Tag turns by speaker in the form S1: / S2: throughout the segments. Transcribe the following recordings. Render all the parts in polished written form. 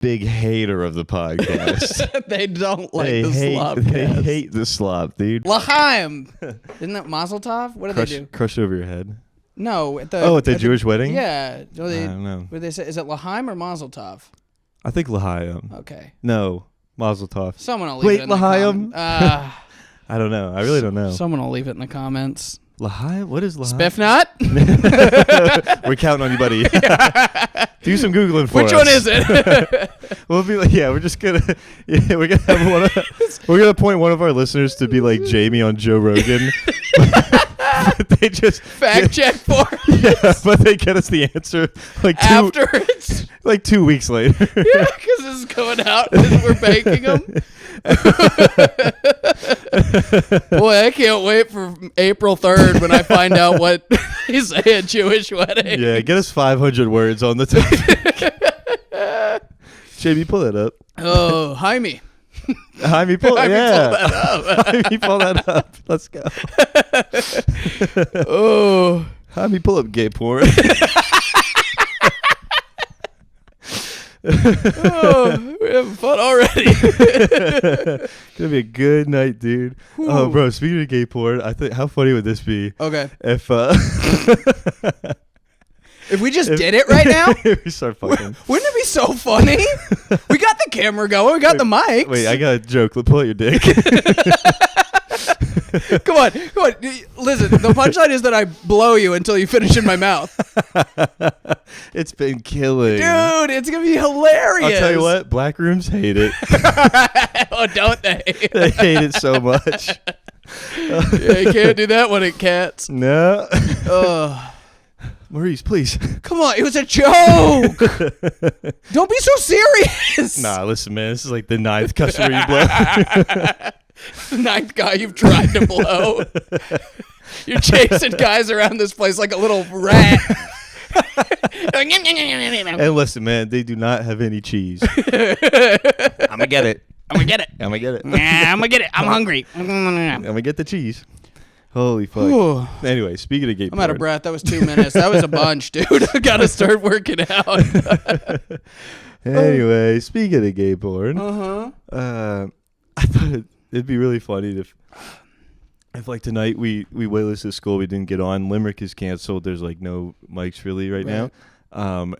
S1: big hater of the podcast.
S2: They don't like the slop.
S1: They hate the slop, dude.
S2: L'chaim. Isn't that Mazel Tov? What do they do?
S1: Crush over your head.
S2: No. At the
S1: Jewish wedding?
S2: Yeah.
S1: I don't know.
S2: What do they say? Is it L'chaim or Mazel Tov?
S1: I think L'chaim.
S2: Okay.
S1: No, Mazel Tov.
S2: Someone will leave it in the comments.
S1: I don't know. I really don't know.
S2: Someone will leave it in the comments.
S1: L'chaim? What is L'chaim?
S2: Spiff nut?
S1: We're counting on you, buddy. Do some Googling for us.
S2: Which one is it?
S1: We'll be like, we're just gonna, we're gonna have we're gonna point one of our listeners to be like Jamie on Joe Rogan. But they just
S2: fact check for us.
S1: Yeah, but they get us the answer like
S2: afterwards.
S1: Like 2 weeks later.
S2: Yeah, because this is going out and we're banking them. Boy, I can't wait for April 3rd when I find out what they say at Jewish wedding.
S1: Yeah, get us 500 words on the topic. Jamie, pull that up.
S2: Oh, Jaime.
S1: Jaime, pull that
S2: up.
S1: Jaime, pull that up. Let's go.
S2: Oh.
S1: Jaime, pull up gay porn.
S2: Oh, we're having fun already.
S1: Gonna be a good night, dude. Ooh. Oh, bro, speaking of gay porn, I think how funny would this be?
S2: Okay.
S1: If
S2: we just did it right now,
S1: if we start fucking.
S2: Wouldn't it be so funny? We got the camera going. We got the mics.
S1: Wait, I got a joke. Let's pull out your dick.
S2: Come on. Listen, the punchline is that I blow you until you finish in my mouth.
S1: It's been killing.
S2: Dude, it's going to be hilarious.
S1: I'll tell you what, black rooms hate it.
S2: Oh, don't they?
S1: They hate it so much.
S2: Yeah, you can't do that one at Cats.
S1: No. Maurice, please.
S2: Come on, it was a joke. Don't be so serious.
S1: Nah, listen, man. This is like the 9th customer you blow.
S2: The 9th guy you've tried to blow. You're chasing guys around this place like a little rat.
S1: And listen, man, they do not have any cheese. I'm gonna get it.
S2: I'm gonna get it.
S1: I'm gonna get it.
S2: Nah, I'm gonna get it. I'm hungry.
S1: I'm gonna get the cheese. Holy fuck.
S2: Ooh.
S1: Anyway, speaking of gay porn.
S2: I'm out of breath. That was 2 minutes. That was a bunch, dude. I gotta start working out.
S1: Anyway, speaking of gay porn.
S2: Uh-huh.
S1: I thought it'd be really funny if like tonight we waitlist to school, we didn't get on. Limerick is canceled. There's like no mics really right now.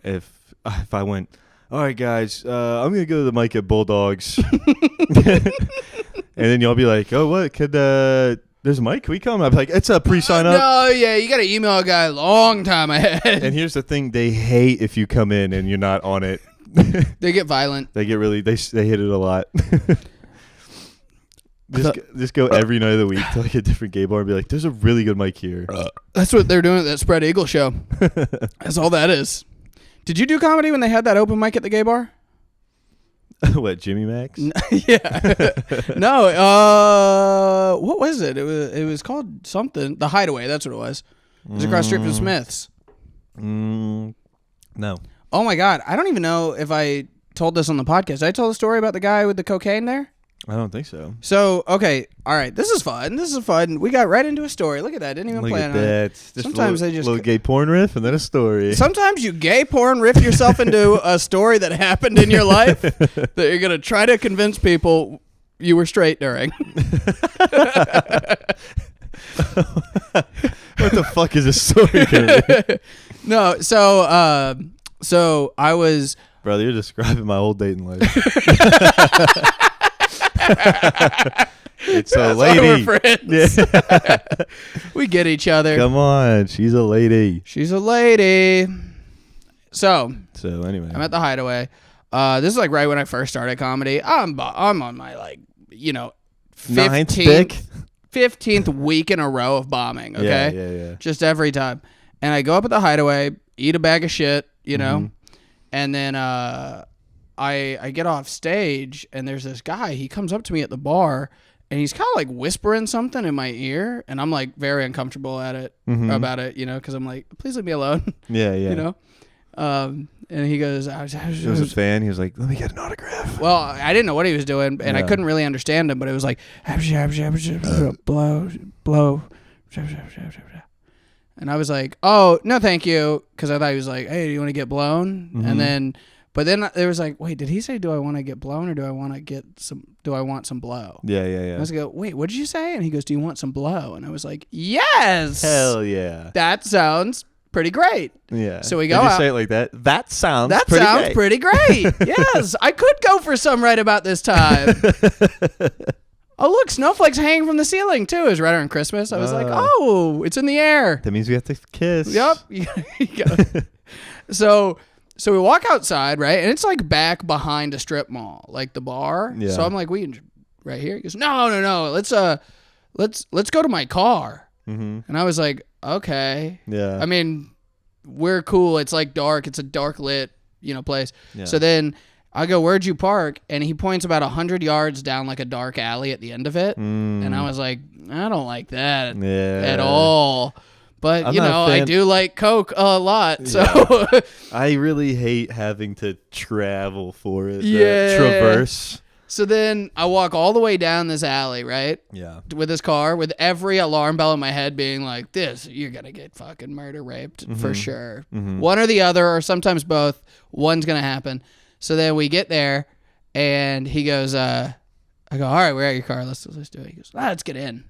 S1: If I went, all right guys, I'm gonna go to the mic at Bulldogs. And then y'all be like, oh, what could there's a mic? Can we come? I'm like, it's a pre-sign up.
S2: No, yeah, you got to email a guy a long time ahead.
S1: And here's the thing: they hate if you come in and you're not on it.
S2: They get violent.
S1: They get really. They hit it a lot. Just go every night of the week to like a different gay bar and be like, "There's a really good mic here."
S2: That's what they're doing at that Spread Eagle show. That's all that is. Did you do comedy when they had that open mic at the gay bar?
S1: What, Jimmy Max?
S2: Yeah. No. What was it? It was called something. The Hideaway. That's what it was. It was across the street from Smith's.
S1: No.
S2: Oh my God. I don't even know if I told this on the podcast. Did I tell the story about the guy with the cocaine there?
S1: I don't think so.
S2: So, okay. All right. This is fun. We got right into a story. Look at that. Didn't even plan on it.
S1: Sometimes they just... a little gay porn riff and then a story.
S2: Sometimes you gay porn riff yourself into a story that happened in your life that you're going to try to convince people you were straight during.
S1: What the fuck is this story gonna be?
S2: No, so I was...
S1: Brother, you're describing my whole dating life. It's a lady.
S2: We're friends. Yeah. We get each other.
S1: Come on, she's a lady.
S2: She's a lady. So
S1: anyway,
S2: I'm at the Hideaway. This is like right when I first started comedy. I'm on my 15th week in a row of bombing. Okay,
S1: yeah.
S2: Just every time, and I go up at the Hideaway, eat a bag of shit, and then I get off stage and there's this guy. He comes up to me at the bar and he's kind of like whispering something in my ear, and I'm like very uncomfortable about it, because I'm like, please leave me alone.
S1: Yeah.
S2: And he goes, I was
S1: a fan. He was like, let me get an autograph.
S2: Well, I didn't know what he was doing, and I couldn't really understand him, but it was like, blow. And I was like, oh, no, thank you. Because I thought he was like, hey, do you want to get blown? And then But then there was like, wait, did he say, do I want to get blown or do I want some blow?
S1: Yeah.
S2: I was like, wait, what did you say? And he goes, do you want some blow? And I was like, yes.
S1: Hell yeah.
S2: That sounds pretty great.
S1: Yeah.
S2: So we go
S1: Did you
S2: out.
S1: say it like that? That sounds
S2: Pretty great. Yes. I could go for some right about this time. Oh, look, snowflakes hanging from the ceiling, too. It was right around Christmas. I was like, oh, it's in the air.
S1: That means we have to kiss.
S2: Yep. So we walk outside, right? And it's like back behind a strip mall, like the bar.
S1: Yeah.
S2: So I'm like, we can right here. He goes, no. Let's go to my car.
S1: Mm-hmm.
S2: And I was like, okay.
S1: Yeah.
S2: I mean, we're cool. It's like dark. It's a dark lit, place.
S1: Yeah.
S2: So then I go, where'd you park? And he points about 100 yards down like a dark alley at the end of it. And I was like, I don't like that at all. But, I do like Coke a lot. So
S1: I really hate having to travel for it.
S2: Yeah.
S1: Traverse.
S2: So then I walk all the way down this alley, right?
S1: Yeah.
S2: With this car, with every alarm bell in my head being like, you're going to get fucking murder raped for sure. Mm-hmm. One or the other, or sometimes both. One's going to happen. So then we get there, and he goes, I go, all right, we're at your car. Let's do it. He goes, let's get in.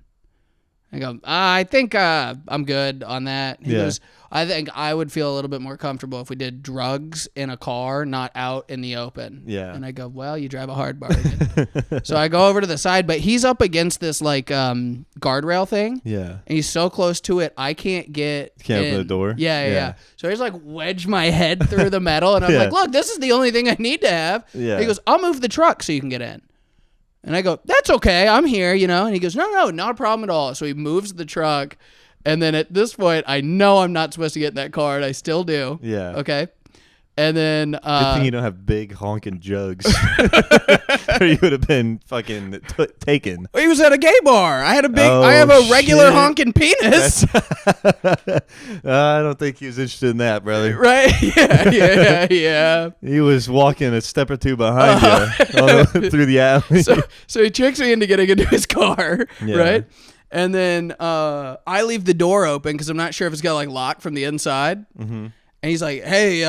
S2: I go, I think I'm good on that. He goes, I think I would feel a little bit more comfortable if we did drugs in a car, not out in the open.
S1: Yeah.
S2: And I go, well, you drive a hard bargain. So I go over to the side, but he's up against this like guardrail thing.
S1: Yeah.
S2: And he's so close to it, I can't get
S1: Can't
S2: in.
S1: open the door?
S2: Yeah. So I just like wedge my head through the metal, and I'm like, look, this is the only thing I need to have.
S1: Yeah.
S2: He goes, I'll move the truck so you can get in. And I go, that's okay. I'm here, And he goes, no, not a problem at all. So he moves the truck. And then at this point, I know I'm not supposed to get in that car, and I still do.
S1: Yeah.
S2: Okay. And then
S1: good thing you don't have big honking jugs, or you would have been fucking taken.
S2: He was at a gay bar. I have a regular honking penis.
S1: I don't think he was interested in that, brother.
S2: Right? Yeah.
S1: He was walking a step or two behind you through the alley.
S2: So he tricks me into getting into his car, right? And then I leave the door open because I'm not sure if it's got like locked from the inside. Mm-hmm. And he's like, hey,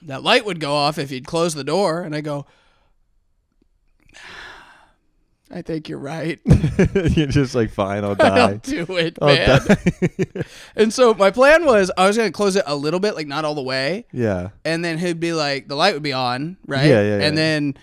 S2: that light would go off if you'd close the door. And I go, I think you're right.
S1: You're just like, fine, I'll die.
S2: I'll do it, man. And so my plan was I was going to close it a little bit, like not all the way.
S1: Yeah.
S2: And then he'd be like, the light would be on, right?
S1: Yeah.
S2: And then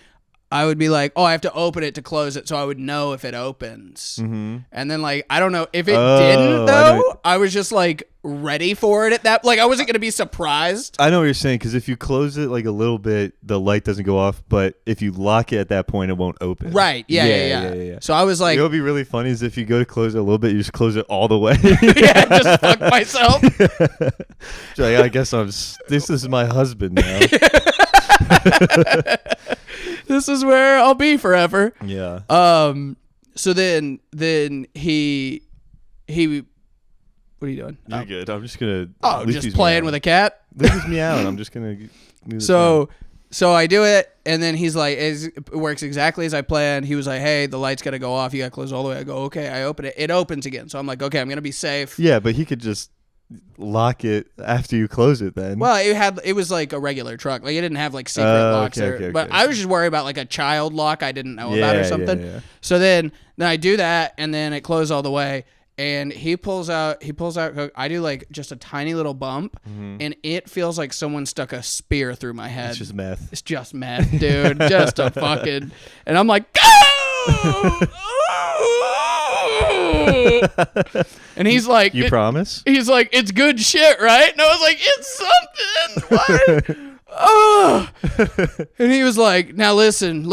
S2: I would be like, I have to open it to close it so I would know if it opens. Mm-hmm. And then, like, I don't know. If it didn't, though, I was just, like, ready for it at that. Like, I wasn't going to be surprised.
S1: I know what you're saying, because if you close it, like, a little bit, the light doesn't go off. But if you lock it at that point, it won't open.
S2: Right. Yeah. So I was like...
S1: You know what would be really funny is if you go to close it a little bit, you just close it all the way.
S2: Yeah, just fuck myself.
S1: Like, I guess this is my husband now.
S2: This is where I'll be forever.
S1: Yeah.
S2: So then he what are you doing?
S1: You're good. I'm just gonna.
S2: Just playing with a cat.
S1: Leave me out. I'm just gonna.
S2: So I do it, and then he's like, it works exactly as I planned. He was like, hey, the light's gotta go off. You gotta close all the way. I go, okay. I open it. It opens again. So I'm like, okay, I'm gonna be safe.
S1: Yeah, but he could just lock it after you close it then.
S2: Well, it was like a regular truck. Like it didn't have like secret locks there.
S1: Okay.
S2: But I was just worried about like a child lock I didn't know about or something.
S1: Yeah.
S2: So then I do that, and then it closed all the way, and he pulls out I do like just a tiny little bump, and it feels like someone stuck a spear through my head.
S1: It's just meth.
S2: It's just meth, dude. Just a fucking, and I'm like, go! And he's like,
S1: you promise?
S2: He's like, it's good shit, right? And I was like, it's something. What? Oh. And he was like, now listen,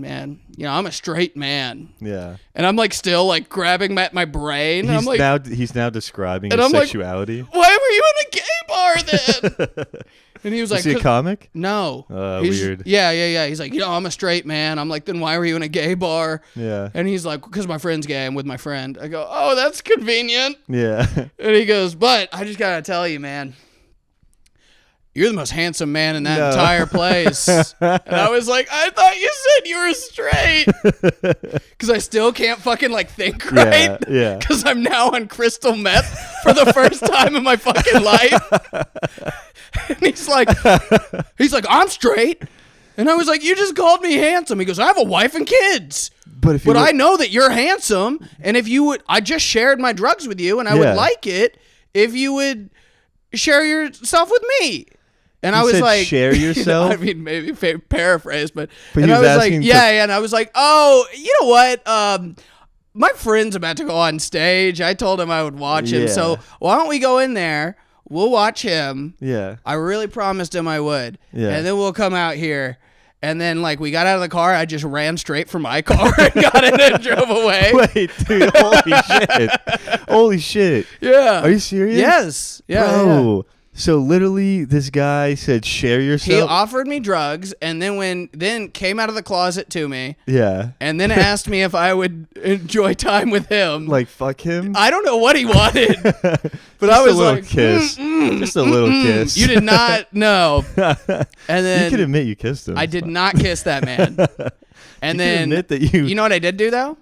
S2: man. I'm a straight man.
S1: Yeah.
S2: And I'm like still like grabbing at my brain.
S1: He's now describing his sexuality.
S2: Like, why were you in a gay bar then? And he was like,
S1: is he a comic?
S2: No.
S1: Weird.
S2: Yeah. He's like, I'm a straight man. I'm like, then why were you in a gay bar?
S1: Yeah.
S2: And he's like, because my friend's gay. I'm with my friend. I go, oh, that's convenient.
S1: Yeah.
S2: And he goes, but I just got to tell you, man, "You're the most handsome man in that entire place." And I was like, "I thought you said you were straight." Because I still can't fucking like think right.
S1: Yeah.
S2: Because I'm now on crystal meth for the first time in my fucking life. And he's like, "I'm straight." And I was like, "You just called me handsome." He goes, "I have a wife and kids. But I know that you're handsome. And if you would, I just shared my drugs with you, and I would like it if you would share yourself with me." And I was like,
S1: "Share yourself."
S2: I mean, maybe paraphrase, but and I was like, yeah. And I was like, "Oh, you know what? My friend's about to go on stage. I told him I would watch him. So why don't we go in there? We'll watch him.
S1: Yeah.
S2: I really promised him I would.
S1: Yeah.
S2: And then we'll come out here." And then, like, we got out of the car. I just ran straight for my car and got in and drove away.
S1: Wait, dude. Holy shit. Holy shit.
S2: Yeah.
S1: Are you serious?
S2: Yes. Yeah.
S1: Bro. Yeah. So literally, this guy said, "Share yourself."
S2: He offered me drugs, and then came out of the closet to me.
S1: Yeah.
S2: And then asked me if I would enjoy time with him.
S1: Like, fuck him?
S2: I don't know what he wanted. But I was like,
S1: kiss. Just a little kiss.
S2: You did not know. And then
S1: you can admit you kissed him.
S2: I did not kiss that man. And
S1: you
S2: then
S1: can admit that
S2: you know what I did do though?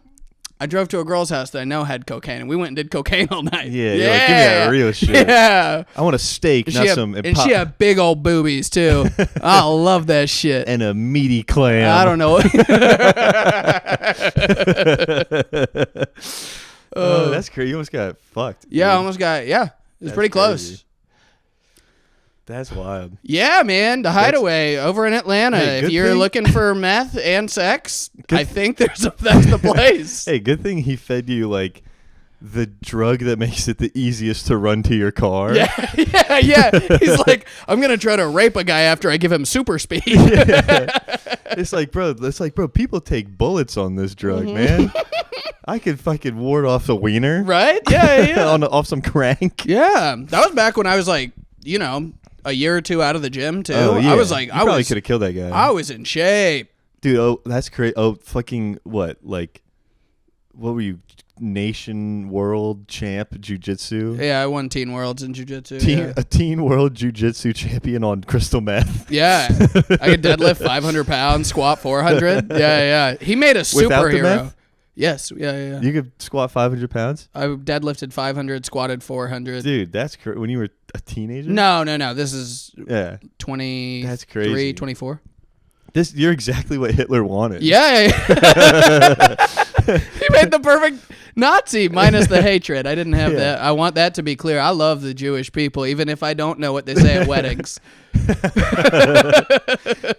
S2: I drove to a girl's house that I know had cocaine, and we went and did cocaine all night.
S1: Yeah, you're like, give me that real shit.
S2: Yeah.
S1: I want a steak, not some...
S2: And she had big old boobies, too. I love that shit.
S1: And a meaty clam.
S2: I don't know.
S1: Oh, that's crazy. You almost got fucked.
S2: Yeah,
S1: dude.
S2: I almost got... Yeah, it was pretty close.
S1: Crazy. That's wild.
S2: Yeah, man. The Hideaway over in Atlanta.
S1: Hey,
S2: if you're
S1: thing.
S2: looking for meth and sex, I think that's the place.
S1: Hey, good thing he fed you, like, the drug that makes it the easiest to run to your car.
S2: Yeah. He's like, "I'm going to try to rape a guy after I give him super speed."
S1: It's like, bro, people take bullets on this drug, man. I could fucking ward off a wiener.
S2: Right? Yeah.
S1: Off some crank.
S2: Yeah. That was back when I was like, you know, a year or two out of the gym, too.
S1: Oh, yeah.
S2: I was like,
S1: you probably could have killed that guy.
S2: I was in shape.
S1: Dude, oh, that's crazy. Oh, fucking what? Like, what were you? Nation world champ jiu-jitsu?
S2: Yeah, I won Teen Worlds in jiu-jitsu.
S1: A teen world jiu-jitsu champion on crystal meth.
S2: Yeah. I could deadlift 500 pounds, squat 400. Yeah. He made a
S1: Without the
S2: superhero.
S1: meth?
S2: Yes. Yeah.
S1: You could squat 500 pounds?
S2: I deadlifted 500, squatted 400.
S1: Dude, that's crazy. When you were a teenager?
S2: No. This is 23,
S1: That's crazy.
S2: 24.
S1: You're exactly what Hitler wanted.
S2: Yeah. He made the perfect Nazi minus the hatred. I didn't have that. I want that to be clear. I love the Jewish people, even if I don't know what they say at weddings.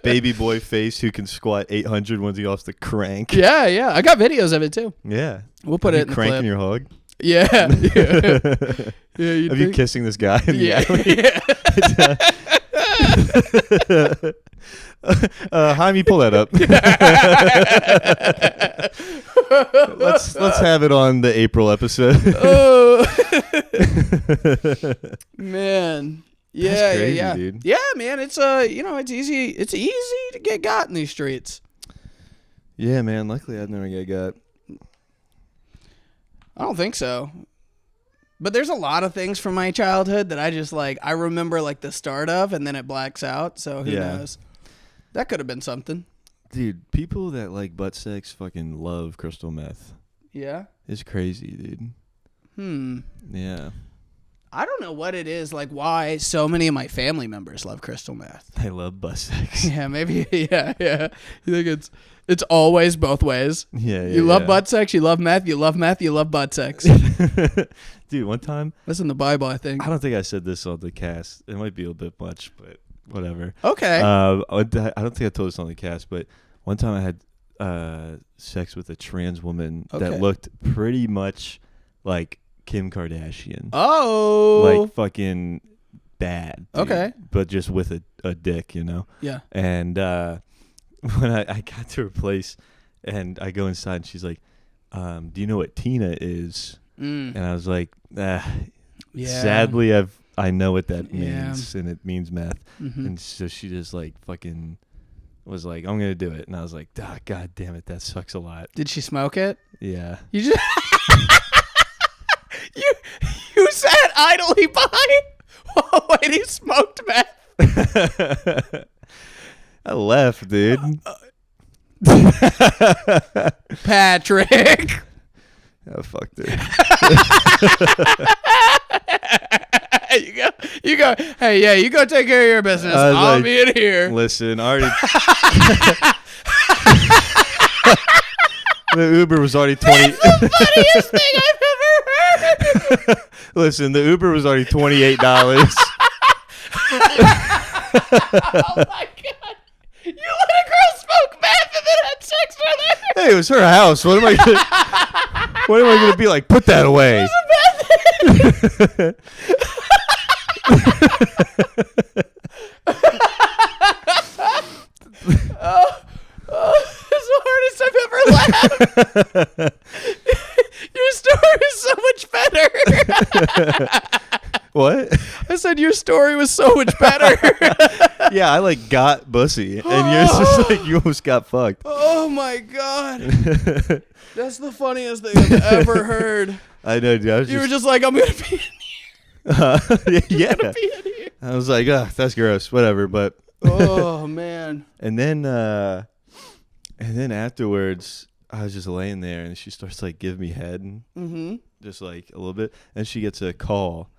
S1: Baby boy face who can squat 800 once he off the crank.
S2: Yeah. I got videos of it too.
S1: Yeah.
S2: We'll put it in the clip.
S1: Cranking your hog?
S2: Yeah.
S1: Have you kissing this guy in the alley? Jaime, pull that up. Let's have it on the April episode.
S2: Oh man.
S1: That's crazy, dude.
S2: Yeah, man. It's it's easy. It's easy to get got in these streets.
S1: Yeah, man. Luckily, I'd never get got.
S2: I don't think so. But there's a lot of things from my childhood that I just like. I remember like the start of, and then it blacks out. So who knows? That could have been something.
S1: Dude, people that like butt sex fucking love crystal meth.
S2: Yeah?
S1: It's crazy, dude. Yeah.
S2: I don't know what it is, like why so many of my family members love crystal meth.
S1: They love butt sex.
S2: Yeah, maybe. Yeah. You think it's always both ways?
S1: Yeah.
S2: You love butt sex, you love meth, you love butt sex.
S1: Dude, one time.
S2: That's in the Bible, I think.
S1: I don't think I said this on the cast. It might be a bit much, but whatever.
S2: Okay.
S1: I don't think I told this on the cast, but one time I had sex with a trans woman that looked pretty much like Kim Kardashian.
S2: Oh.
S1: Like fucking bad. Dude,
S2: okay.
S1: But just with a dick, you know?
S2: Yeah.
S1: And when I got to her place and I go inside and she's like, do you know what Tina is? And I was like, sadly I know what that means, and it means meth. And so she just like fucking was like, I'm gonna do it, and I was like, God damn it, that sucks a lot.
S2: Did she smoke it?
S1: Yeah.
S2: You just you sat idly by while Lady smoked meth.
S1: I left, dude.
S2: Patrick.
S1: Oh, fuck, dude.
S2: You go. Hey, yeah, you go take care of your business. I'll be in here.
S1: Listen, already. The Uber was already 20.
S2: That's the funniest thing I've ever heard.
S1: Listen, the Uber was already $28.
S2: Oh my god! You let a girl smoke meth and then had sex with her.
S1: Hey, it was her house. What am I gonna be like? Put that away.
S2: It's the hardest I've ever laughed. Your story was so much better.
S1: What?
S2: I said your story was so much better.
S1: Yeah, I like got bussy, and yours just like you almost got fucked.
S2: Oh my god, that's the funniest thing I've ever heard.
S1: I know, dude.
S2: You were just like, I'm gonna be in here.
S1: Yeah.
S2: Gonna be in here.
S1: I was like, that's gross. Whatever, but.
S2: Oh man.
S1: And then afterwards, I was just laying there, and she starts like giving me head, and just like a little bit, and she gets a call,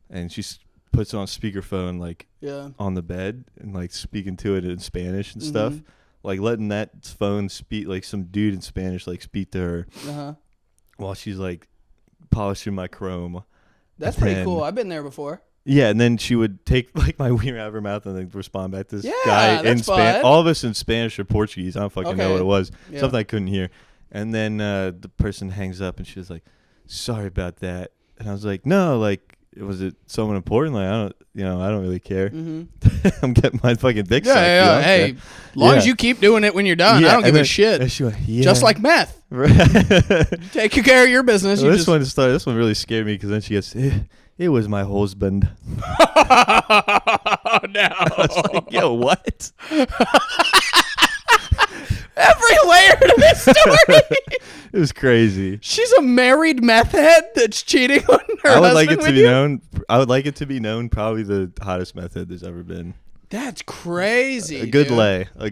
S1: and she puts it on speakerphone like on the bed, and like speaking to it in Spanish and stuff, like letting that phone speak, like some dude in Spanish like speak to her while she's like polishing my chrome.
S2: That's pretty cool. I've been there before.
S1: Yeah, and then she would take like my wiener out of her mouth and then respond back to this guy in
S2: Spanish.
S1: All of us in Spanish or Portuguese. I don't fucking know what it was. Yeah. Something I couldn't hear. And then the person hangs up, and she was like, "Sorry about that." And I was like, "No, like, was it someone important? Like, I don't really care. I'm getting my fucking dick sucked.
S2: Yeah. Hey, as long as you keep doing it when you're done, I don't give a shit.
S1: And she went,
S2: just like meth. Take care of your business.
S1: Well, this one really scared me because then she gets. It was my husband.
S2: Oh, no.
S1: I was like, yo, what?
S2: Every layer to this story.
S1: It was crazy.
S2: She's a married meth head that's cheating on her husband.
S1: I would like it to be known probably the hottest meth head there's ever been.
S2: That's crazy.
S1: A good lay by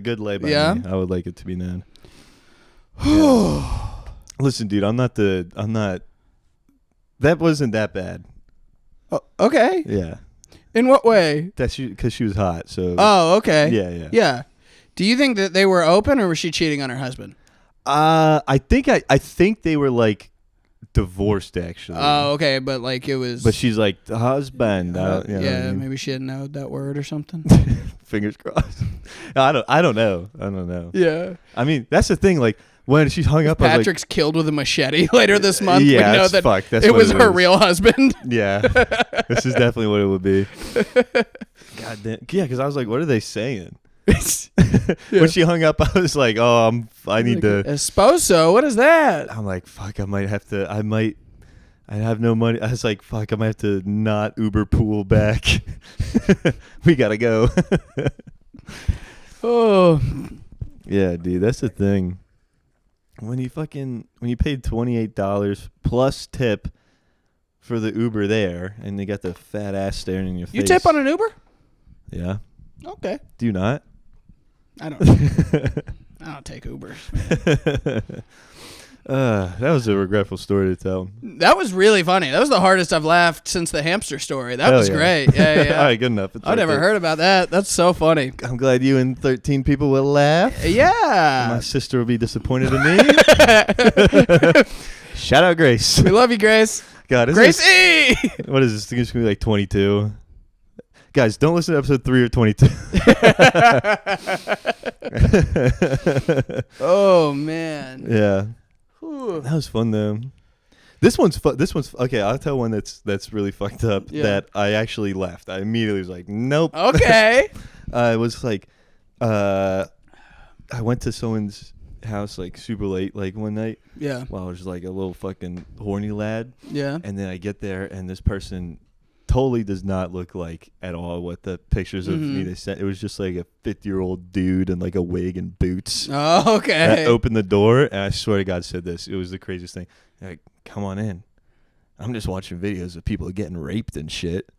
S1: me. I would like it to be known. Yeah. Listen, dude, that wasn't that bad.
S2: Oh, okay.
S1: Yeah.
S2: In what way?
S1: Because she was hot. So.
S2: Oh, okay.
S1: Yeah.
S2: Do you think that they were open, or was she cheating on her husband?
S1: I think they were like divorced actually.
S2: Oh, okay, but like it was.
S1: But she's like the husband.
S2: Maybe she didn't know that word or something.
S1: Fingers crossed. I don't know.
S2: Yeah.
S1: I mean, that's the thing. Like when she hung up,
S2: Patrick's
S1: I was like,
S2: killed with a machete later this month.
S1: Yeah,
S2: we know that
S1: fucked.
S2: it was her real husband.
S1: Yeah, this is definitely what it would be. God damn. Yeah, because I was like, what are they saying? When she hung up, I was like, oh, I need to.
S2: Esposo, what is that?
S1: I'm like, fuck, I have no money. I was like, fuck, I might have to not Uber pool back. We gotta go.
S2: Oh.
S1: Yeah, dude, that's the thing. When you paid $28 plus tip for the Uber there, and they got the fat ass staring in your face.
S2: You tip on an Uber?
S1: Yeah.
S2: Okay.
S1: Do you not?
S2: I don't take Ubers.
S1: That was a regretful story to tell.
S2: That was really funny. That was the hardest I've laughed since the hamster story. That was great. Yeah.
S1: All right, good enough.
S2: I never heard about that. That's so funny.
S1: I'm glad you and 13 people will laugh.
S2: Yeah.
S1: My sister will be disappointed in me. Shout out Grace.
S2: We love you, Grace.
S1: God,
S2: Gracie!
S1: What is this? I think it's going to be like 22. Guys, don't listen to episode 3 or 22.
S2: Oh, man.
S1: Yeah.
S2: Whew.
S1: That was fun, though. This one's okay. I'll tell one that's really fucked up that I actually left. I immediately was like, nope.
S2: Okay.
S1: It was like, I went to someone's house like super late, like one night.
S2: Yeah.
S1: While I was like a little fucking horny lad.
S2: Yeah.
S1: And then I get there, and this person totally does not look like at all what the pictures of me they sent. It was just like a 50-year-old dude in like a wig and boots.
S2: Oh, okay.
S1: And I opened the door, and I swear to God said this. It was the craziest thing. Like, come on in. I'm just watching videos of people getting raped and shit.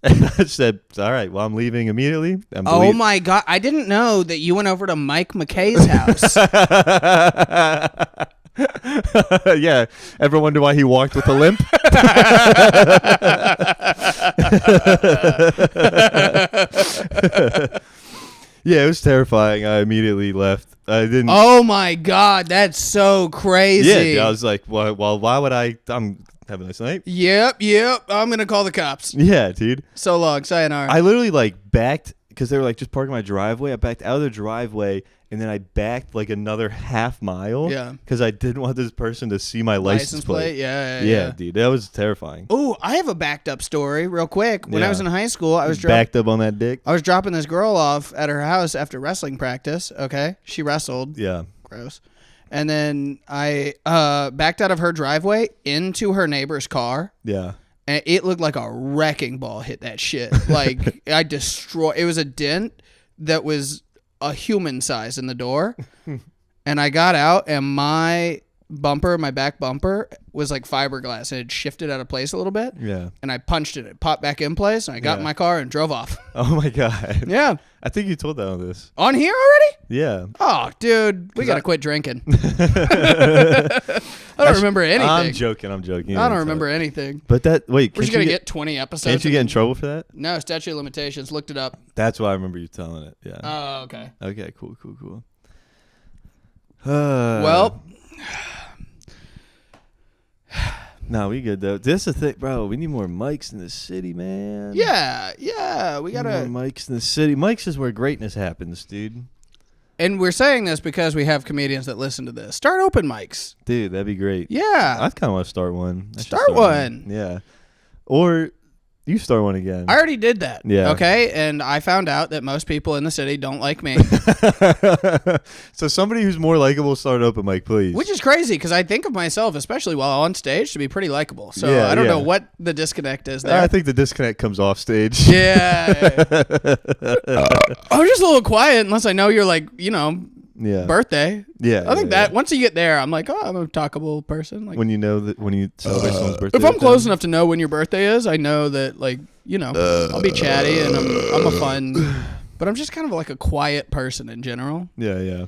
S1: And I said, all right, well, I'm leaving immediately.
S2: Oh, my God. I didn't know that you went over to Mike McKay's house.
S1: Yeah. Ever wonder why he walked with a limp? Yeah, it was terrifying. I immediately left. I didn't.
S2: Oh, my God. That's so crazy.
S1: Yeah, I was like, well, why would I? Have a nice night.
S2: Yep. I'm going to call the cops.
S1: Yeah, dude.
S2: So long. Sayonara.
S1: I literally backed because they were just parking my driveway. I backed out of the driveway and then I backed another half mile.
S2: Yeah.
S1: Because I didn't want this person to see my license plate.
S2: Yeah,
S1: dude, that was terrifying.
S2: Oh, I have a backed up story real quick. When I was in high school, I was
S1: backed up on that dick.
S2: I was dropping this girl off at her house after wrestling practice. Okay. She wrestled.
S1: Yeah.
S2: Gross. And then I backed out of her driveway into her neighbor's car.
S1: Yeah.
S2: And it looked like a wrecking ball hit that shit. I destroyed. It was a dent that was a human size in the door. And I got out and my back bumper was like fiberglass. And it shifted out of place a little bit.
S1: Yeah.
S2: And I punched it. It popped back in place. And I got in my car and drove off.
S1: Oh, my God.
S2: Yeah.
S1: I think you told that on this.
S2: On here already?
S1: Yeah.
S2: Oh, dude. We got to quit drinking. I don't remember anything.
S1: I'm joking.
S2: I don't remember anything.
S1: But wait.
S2: We're just going to get 20 episodes.
S1: Can't you get in trouble for that?
S2: No, statute of limitations. Looked it up.
S1: That's why I remember you telling it. Yeah.
S2: Oh, okay.
S1: Okay, cool.
S2: Well.
S1: No, we good though. This is the thing, bro. We need more mics in the city, man.
S2: Yeah. We gotta
S1: more mics in the city. Mics is where greatness happens, dude.
S2: And we're saying this because we have comedians that listen to this. Start open mics,
S1: dude. That'd be great.
S2: Yeah,
S1: I kind of want to start one.
S2: Start one.
S1: Yeah, or you start one again.
S2: I already did that.
S1: Yeah.
S2: Okay, and I found out that most people in the city don't like me.
S1: So somebody who's more likable, start open mic, please.
S2: Which is crazy because I think of myself, especially while on stage, to be pretty likable. So I don't know what the disconnect is there.
S1: I think the disconnect comes off stage.
S2: Yeah. I'm just a little quiet unless I know you're birthday.
S1: Yeah.
S2: I think that once you get there, I'm like, oh, I'm a talkable person. Like
S1: when you know that when you celebrate someone's birthday.
S2: If I'm close enough to know when your birthday is, I know that I'll be chatty and I'm a fun, but I'm just kind of like a quiet person in general.
S1: Yeah.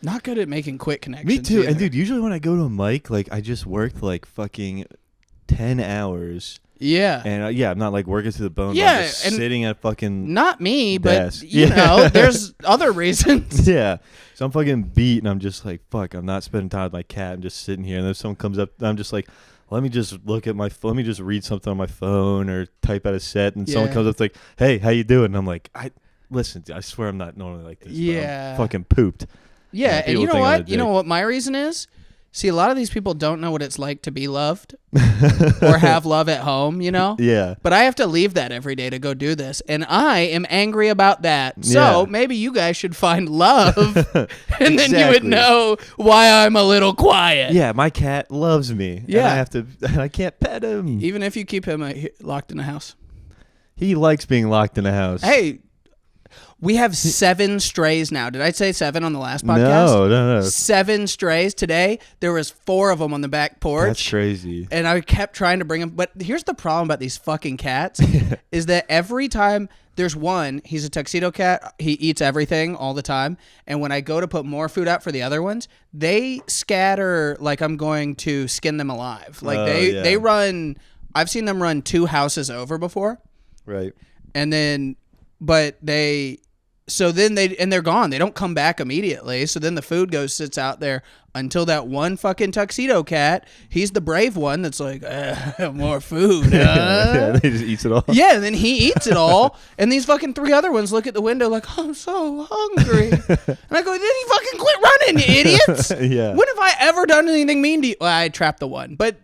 S2: Not good at making quick connections.
S1: Me too.
S2: Either.
S1: And dude, usually when I go to a mic, I just worked fucking 10 hours.
S2: Yeah.
S1: And I'm not working to the bone.
S2: Yeah.
S1: I'm just sitting at fucking
S2: not me,
S1: desk.
S2: But you know, there's other reasons.
S1: Yeah. So I'm fucking beat and I'm just fuck, I'm not spending time with my cat. I'm just sitting here and then someone comes up, I'm just let me just look at let me just read something on my phone or type out a set and someone comes up hey, how you doing? And I'm like, listen, I swear I'm not normally like this.
S2: Yeah.
S1: I'm fucking pooped.
S2: Yeah. And you know what? You know what my reason is? See, a lot of these people don't know what it's like to be loved or have love at home,
S1: Yeah.
S2: But I have to leave that every day to go do this. And I am angry about that. So maybe you guys should find love and then you would know why I'm a little quiet.
S1: Yeah, my cat loves me.
S2: Yeah.
S1: And I can't pet him.
S2: Even if you keep him locked in a house.
S1: He likes being locked in a house.
S2: Hey. We have 7 strays now. Did I say 7 on the last podcast?
S1: No.
S2: 7 strays today. There was 4 of them on the back porch.
S1: That's crazy.
S2: And I kept trying to bring them. But here's the problem about these fucking cats is that every time there's one, he's a tuxedo cat. He eats everything all the time. And when I go to put more food out for the other ones, they scatter like I'm going to skin them alive. They run. I've seen them run 2 houses over before.
S1: Right.
S2: And then, but they're gone. They don't come back immediately. So then the food sits out there until that one fucking tuxedo cat, he's the brave one that's like, more food.
S1: Yeah, he just eats it all.
S2: Yeah, and then he eats it all. And these fucking 3 other ones look at the window like, I'm so hungry. And I go, then you fucking quit running, you idiots.
S1: Yeah.
S2: When have I ever done anything mean to you? Well, I trapped the one. But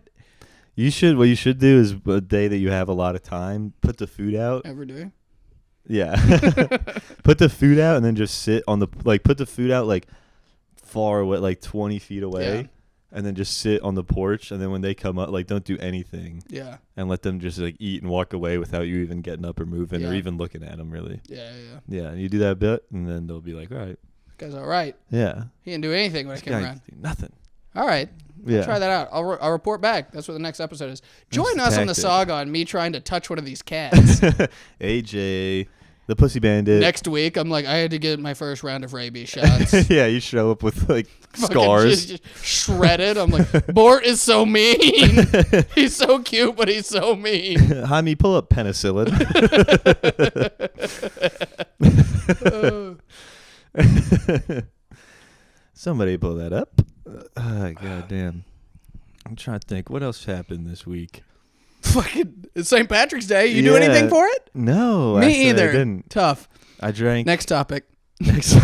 S1: what you should do is a day that you have a lot of time, put the food out.
S2: Ever do?
S1: Yeah. Put the food out and then just sit on put the food out far away, 20 feet away, and then just sit on the porch. And then when they come up, don't do anything.
S2: Yeah.
S1: And let them just eat and walk away without you even getting up or moving or even looking at them, really.
S2: Yeah.
S1: Yeah. And you do that a bit, and then they'll be like, all right.
S2: That guy's all right.
S1: Yeah.
S2: He didn't do anything when I came around.
S1: Nothing.
S2: All right. I'll try that out. I'll report back. That's what the next episode is. Join us on the saga on me trying to touch one of these cats.
S1: AJ, the pussy bandit.
S2: Next week, I'm like, I had to get my first round of rabies shots.
S1: Yeah, you show up with like scars.
S2: Just shredded. I'm like, Bort is so mean. He's so cute, but he's so mean.
S1: Jaime, pull up penicillin. Somebody pull that up. God damn. I'm trying to think. What else happened this week?
S2: Fucking it's St. Patrick's Day. You do anything for it?
S1: No.
S2: Me either.
S1: I didn't.
S2: Tough.
S1: I drank.
S2: Next topic.
S1: Next.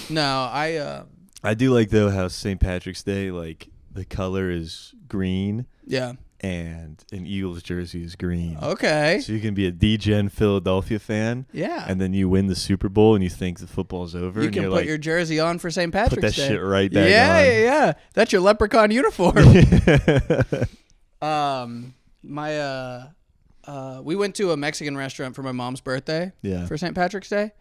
S2: No,
S1: I do like, though, how St. Patrick's Day, like, the color is green.
S2: Yeah.
S1: And an Eagles jersey is green.
S2: Okay.
S1: So you can be a D-Gen Philadelphia fan.
S2: Yeah.
S1: And then you win the Super Bowl and you think the football's over.
S2: You
S1: and
S2: can
S1: you're
S2: put
S1: like,
S2: your jersey on for St. Patrick's Day.
S1: Put that shit right back on.
S2: Yeah. That's your leprechaun uniform. We went to a Mexican restaurant for my mom's birthday.
S1: Yeah.
S2: For St. Patrick's Day.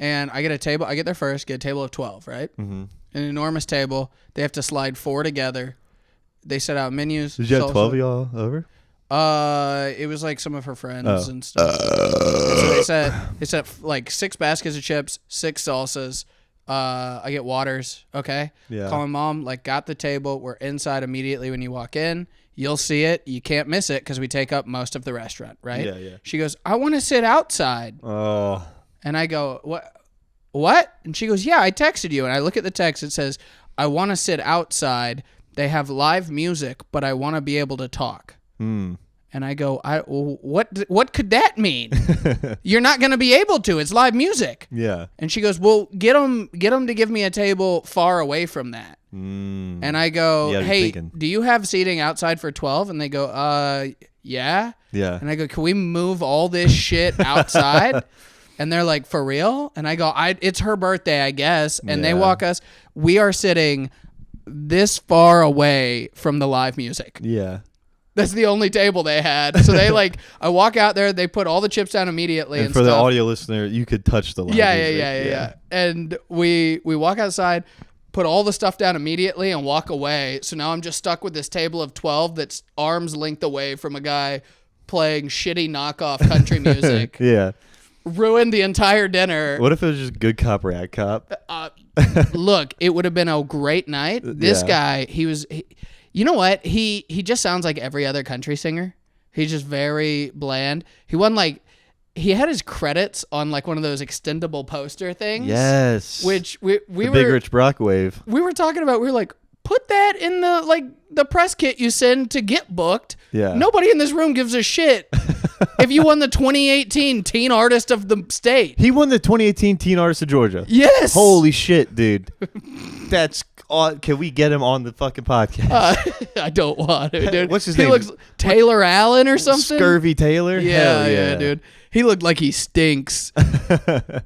S2: And I get a table. I get there first, get a table of 12, right? Mm-hmm. An enormous table. They have to slide 4 together. They set out menus.
S1: Did you have 12 of y'all over?
S2: It was like some of her friends and stuff. So they set like 6 baskets of chips, 6 salsas. I get waters. Okay.
S1: Yeah.
S2: Call my mom. Like, got the table. We're inside immediately when you walk in. You'll see it. You can't miss it because we take up most of the restaurant. Right.
S1: Yeah.
S2: She goes, I want to sit outside.
S1: Oh.
S2: And I go, what? And she goes, yeah, I texted you. And I look at the text. It says, I want to sit outside. They have live music, but I want to be able to talk. And I go, what could that mean? You're not going to be able to. It's live music.
S1: Yeah.
S2: And she goes, well, get them to give me a table far away from that. And I go, hey, do you have seating outside for 12? And they go, yeah. Yeah. And I go, can we move all this shit outside? And they're like, for real? And I go, it's her birthday, I guess. And they walk us. We are sitting this far away from the live music.
S1: Yeah.
S2: That's the only table they had. So they I walk out there, they put all the chips down immediately and
S1: for
S2: stuff.
S1: the audio listener, you could touch the live music.
S2: Yeah. And we walk outside, put all the stuff down immediately and walk away. So now I'm just stuck with this table of 12 that's arm's length away from a guy playing shitty knockoff country music.
S1: Yeah.
S2: Ruined the entire dinner.
S1: What if it was just good cop, rat cop?
S2: Look, it would have been a great night. This guy, you know what? He just sounds like every other country singer. He's just very bland. He had his credits on like one of those extendable poster things.
S1: Yes.
S2: Which we were
S1: Big Rich Brock wave.
S2: We were talking about. We were like, put that in the press kit you send to get booked.
S1: Yeah.
S2: Nobody in this room gives a shit if you won the 2018 Teen Artist of the State.
S1: He won the 2018 Teen Artist of Georgia.
S2: Yes.
S1: Holy shit, dude. That's can we get him on the fucking podcast?
S2: I don't want to, dude.
S1: What's his name?
S2: He looks Taylor Allen or something.
S1: Scurvy Taylor?
S2: Yeah, yeah, dude. He looked like he stinks.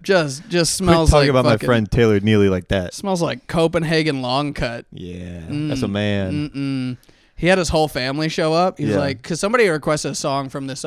S2: just smells like
S1: talking about my friend Taylor Neely like that.
S2: Smells like Copenhagen long cut.
S1: Yeah, that's a man.
S2: He had his whole family show up. He was like, because somebody requested a song from this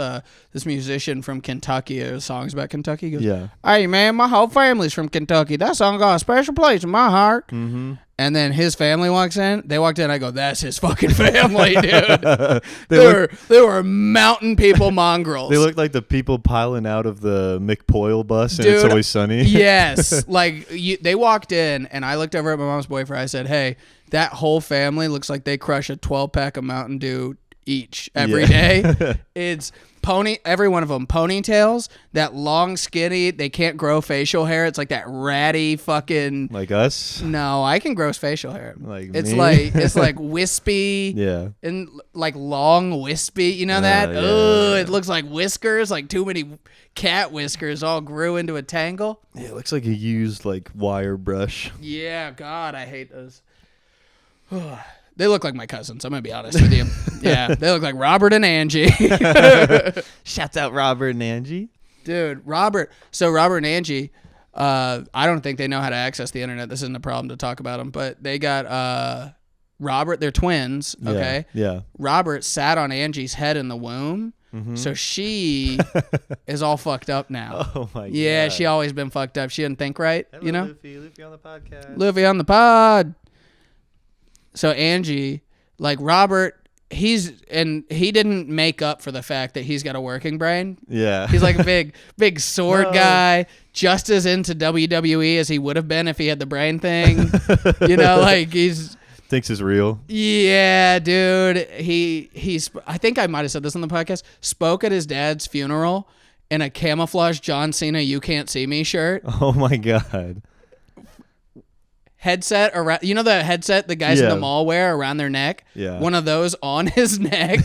S2: musician from Kentucky. It was songs about Kentucky. He goes, hey, man, my whole family's from Kentucky. That song got a special place in my heart. Mm-hmm. And then his family walks in. They walked in. I go, that's his fucking family, dude. they were mountain people mongrels.
S1: They look like the people piling out of the McPoyle bus and It's Always Sunny.
S2: Yes. They walked in, and I looked over at my mom's boyfriend. I said, hey, that whole family looks like they crush a 12-pack of Mountain Dew each every day. It's every one of them ponytails, that long skinny, they can't grow facial hair. It's like that ratty fucking
S1: like us.
S2: No, I can grow facial hair.
S1: It's
S2: like wispy.
S1: Yeah.
S2: And like long wispy, you know that? It looks like whiskers, like too many cat whiskers all grew into a tangle.
S1: Yeah, it looks like a used like wire brush.
S2: Yeah, God, I hate those. They look like my cousins. I'm going to be honest with you. Yeah, they look like Robert and Angie.
S1: Shouts out Robert and Angie.
S2: Dude, Robert. So Robert and Angie, I don't think they know how to access the internet. This isn't a problem to talk about them. But they got Robert. They're twins, okay?
S1: Yeah.
S2: Robert sat on Angie's head in the womb. Mm-hmm. So she is all fucked up now.
S1: Oh, my God.
S2: Yeah, she always been fucked up. She didn't think right,
S1: Hello,
S2: you know?
S1: Luffy on the podcast.
S2: Luffy on the pod. So Angie, like Robert, he didn't make up for the fact that he's got a working brain.
S1: Yeah.
S2: He's like a big sword guy, just as into WWE as he would have been if he had the brain thing. Like he's
S1: thinks it's real.
S2: Yeah, dude. I think I might have said this on the podcast. Spoke at his dad's funeral in a camouflage John Cena "You Can't See Me" shirt.
S1: Oh my God.
S2: Headset around, the headset the guys in the mall wear around their neck?
S1: Yeah.
S2: One of those on his neck.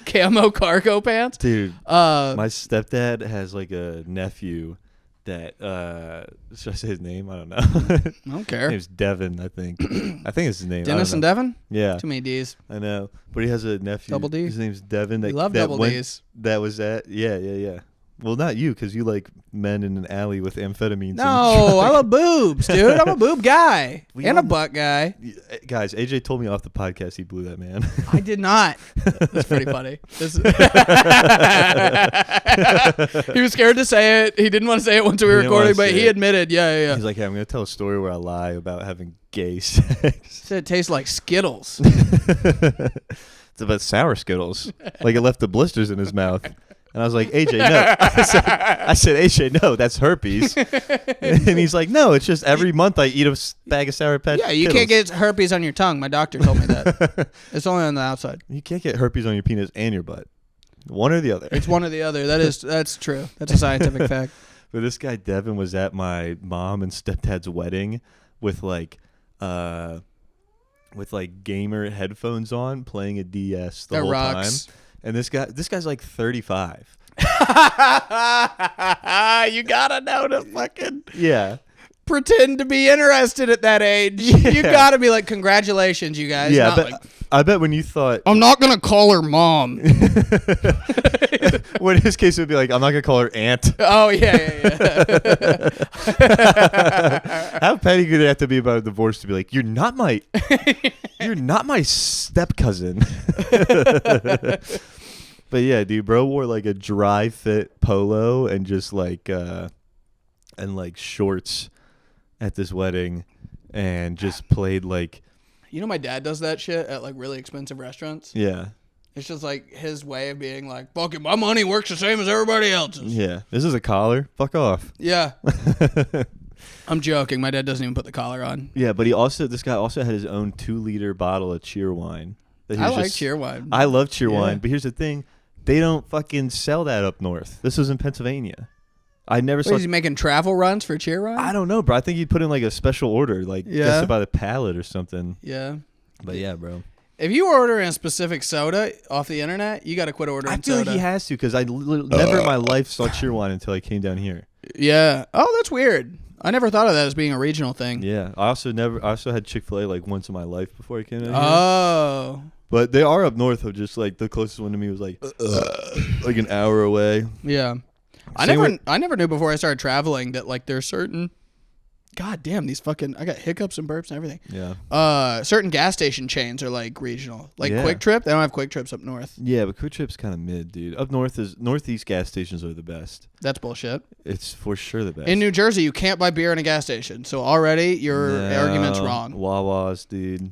S2: Camo cargo pants.
S1: Dude, my stepdad has like a nephew that, should I say his name? I don't know.
S2: I don't care.
S1: His name's Devin, I think. I think it's his name.
S2: Dennis and Devin?
S1: Yeah.
S2: Too many D's.
S1: I know. But he has a nephew.
S2: Double D?
S1: His name's Devin.
S2: We love double D's.
S1: That was that. Yeah. Well, not you, because you like men in an alley with amphetamines.
S2: No, I love boobs, dude. I'm a boob guy and a butt guy.
S1: Guys, AJ told me off the podcast he blew that man.
S2: I did not. That's pretty funny. He was scared to say it. He didn't want to say it once we were recording, but he admitted, yeah.
S1: He's like, hey, I'm going to tell a story where I lie about having gay sex. He
S2: said it tastes like Skittles.
S1: It's about sour Skittles. Like it left the blisters in his mouth. And I was like, AJ, no. I said, AJ, no, that's herpes. And he's like, no, it's just every month I eat a bag of Sour Patch
S2: Yeah, you can't get herpes on your tongue. My doctor told me that. It's only on the outside.
S1: You can't get herpes on your penis and your butt. One or the other.
S2: It's one or the other. That's true. That's a scientific fact.
S1: But this guy, Devin, was at my mom and stepdad's wedding with gamer headphones on, playing a DS the whole time. And this guy's like 35.
S2: You gotta know to fucking pretend to be interested at that age. Yeah. You gotta be like, congratulations, you guys.
S1: Yeah, I bet when you thought
S2: I'm not gonna call her mom.
S1: Well, in his case, it would be like, I'm not gonna call her aunt.
S2: Oh yeah.
S1: How petty could it have to be about a divorce to be like, you're not my step cousin. But yeah, dude, bro wore like a dry fit polo and just like shorts at this wedding, and just played like.
S2: My dad does that shit at like really expensive restaurants.
S1: Yeah.
S2: It's just like his way of being like, fuck it, my money works the same as everybody else's.
S1: Yeah. This is a collar. Fuck off.
S2: Yeah. I'm joking. My dad doesn't even put the collar on.
S1: Yeah, but this guy also had his own 2-liter bottle of cheer wine.
S2: I like cheer wine.
S1: I love cheer wine, but here's the thing. They don't fucking sell that up north. This was in Pennsylvania. I never saw.
S2: Is he making travel runs for cheer wine?
S1: I don't know, bro. I think he'd put in like a special order, like just about a pallet or something.
S2: Yeah.
S1: But yeah, bro.
S2: If you order a specific soda off the internet, you got to quit ordering soda.
S1: I feel like he has to, because I never in my life saw cheer wine until I came down here.
S2: Yeah. Oh, that's weird. I never thought of that as being a regional thing.
S1: Yeah. I also had Chick-fil-A like once in my life before I came down here.
S2: Oh.
S1: But they are up north of just like the closest one to me was like an hour away.
S2: Yeah. I never knew before I started traveling that like there's certain. God damn, these fucking. I got hiccups and burps and everything.
S1: Yeah.
S2: Certain gas station chains are like regional. Like Quick Trip, they don't have Quick Trips up north.
S1: Yeah, but Quick Trip's kind of mid, dude. Up north northeast gas stations are the best.
S2: That's bullshit.
S1: It's for sure the best.
S2: In New Jersey, you can't buy beer in a gas station, so already your argument's wrong.
S1: Wawa's, dude.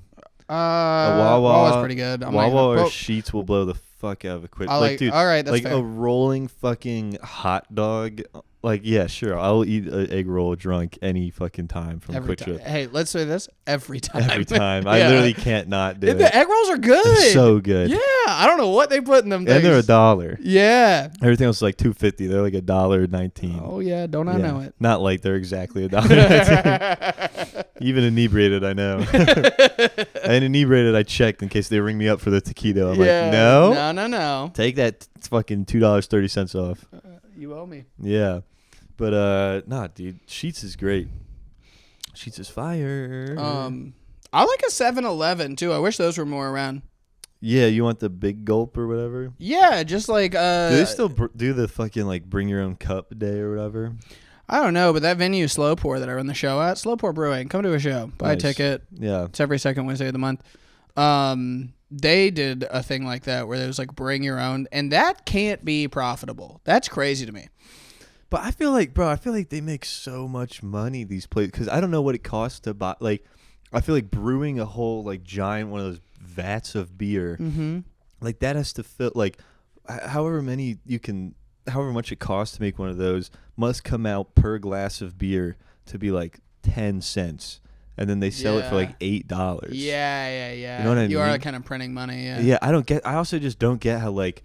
S2: Wawa's pretty good.
S1: Wawa or Sheetz will blow the fuck out of a Quick.
S2: Dude, all right, that's
S1: like
S2: fair.
S1: A rolling fucking hot dog. Like, yeah, sure, I'll eat an egg roll drunk any fucking time from Quick Trip.
S2: Hey, let's say this every time.
S1: Every time. I literally can't not do it.
S2: The egg rolls are good.
S1: They're so good.
S2: Yeah, I don't know what they put in them things.
S1: And they're $1.
S2: Yeah.
S1: Everything else is like $2.50. They're like $1.19.
S2: Oh yeah, don't I know it?
S1: Not like they're exactly $1.19. Even inebriated, I know. And inebriated, I checked in case they ring me up for the taquito. I'm like, no.
S2: No.
S1: Take that fucking $2.30 off.
S2: You owe me.
S1: Yeah. But, nah, dude. Sheetz is great. Sheetz is fire.
S2: I like a 7-Eleven, too. I wish those were more around.
S1: Yeah, you want the big gulp or whatever?
S2: Yeah, just like...
S1: do they still do the fucking, like, bring your own cup day or whatever?
S2: I don't know, but that venue, Slow Pour, that I run the show at, Slow Pour Brewing, come to a show. Buy a ticket.
S1: Yeah.
S2: It's every second Wednesday of the month. They did a thing like that where there was, like, bring your own, and that can't be profitable. That's crazy to me.
S1: But I feel like they make so much money, these places, because I don't know what it costs to buy. Like, I feel like brewing a whole like giant one of those vats of beer, like that has to fill like however much it costs to make one of those must come out per glass of beer to be like 10 cents. And then they sell it for like $8.
S2: Yeah.
S1: You know what I mean?
S2: You are kind of printing money, yeah.
S1: Yeah, I also just don't get how like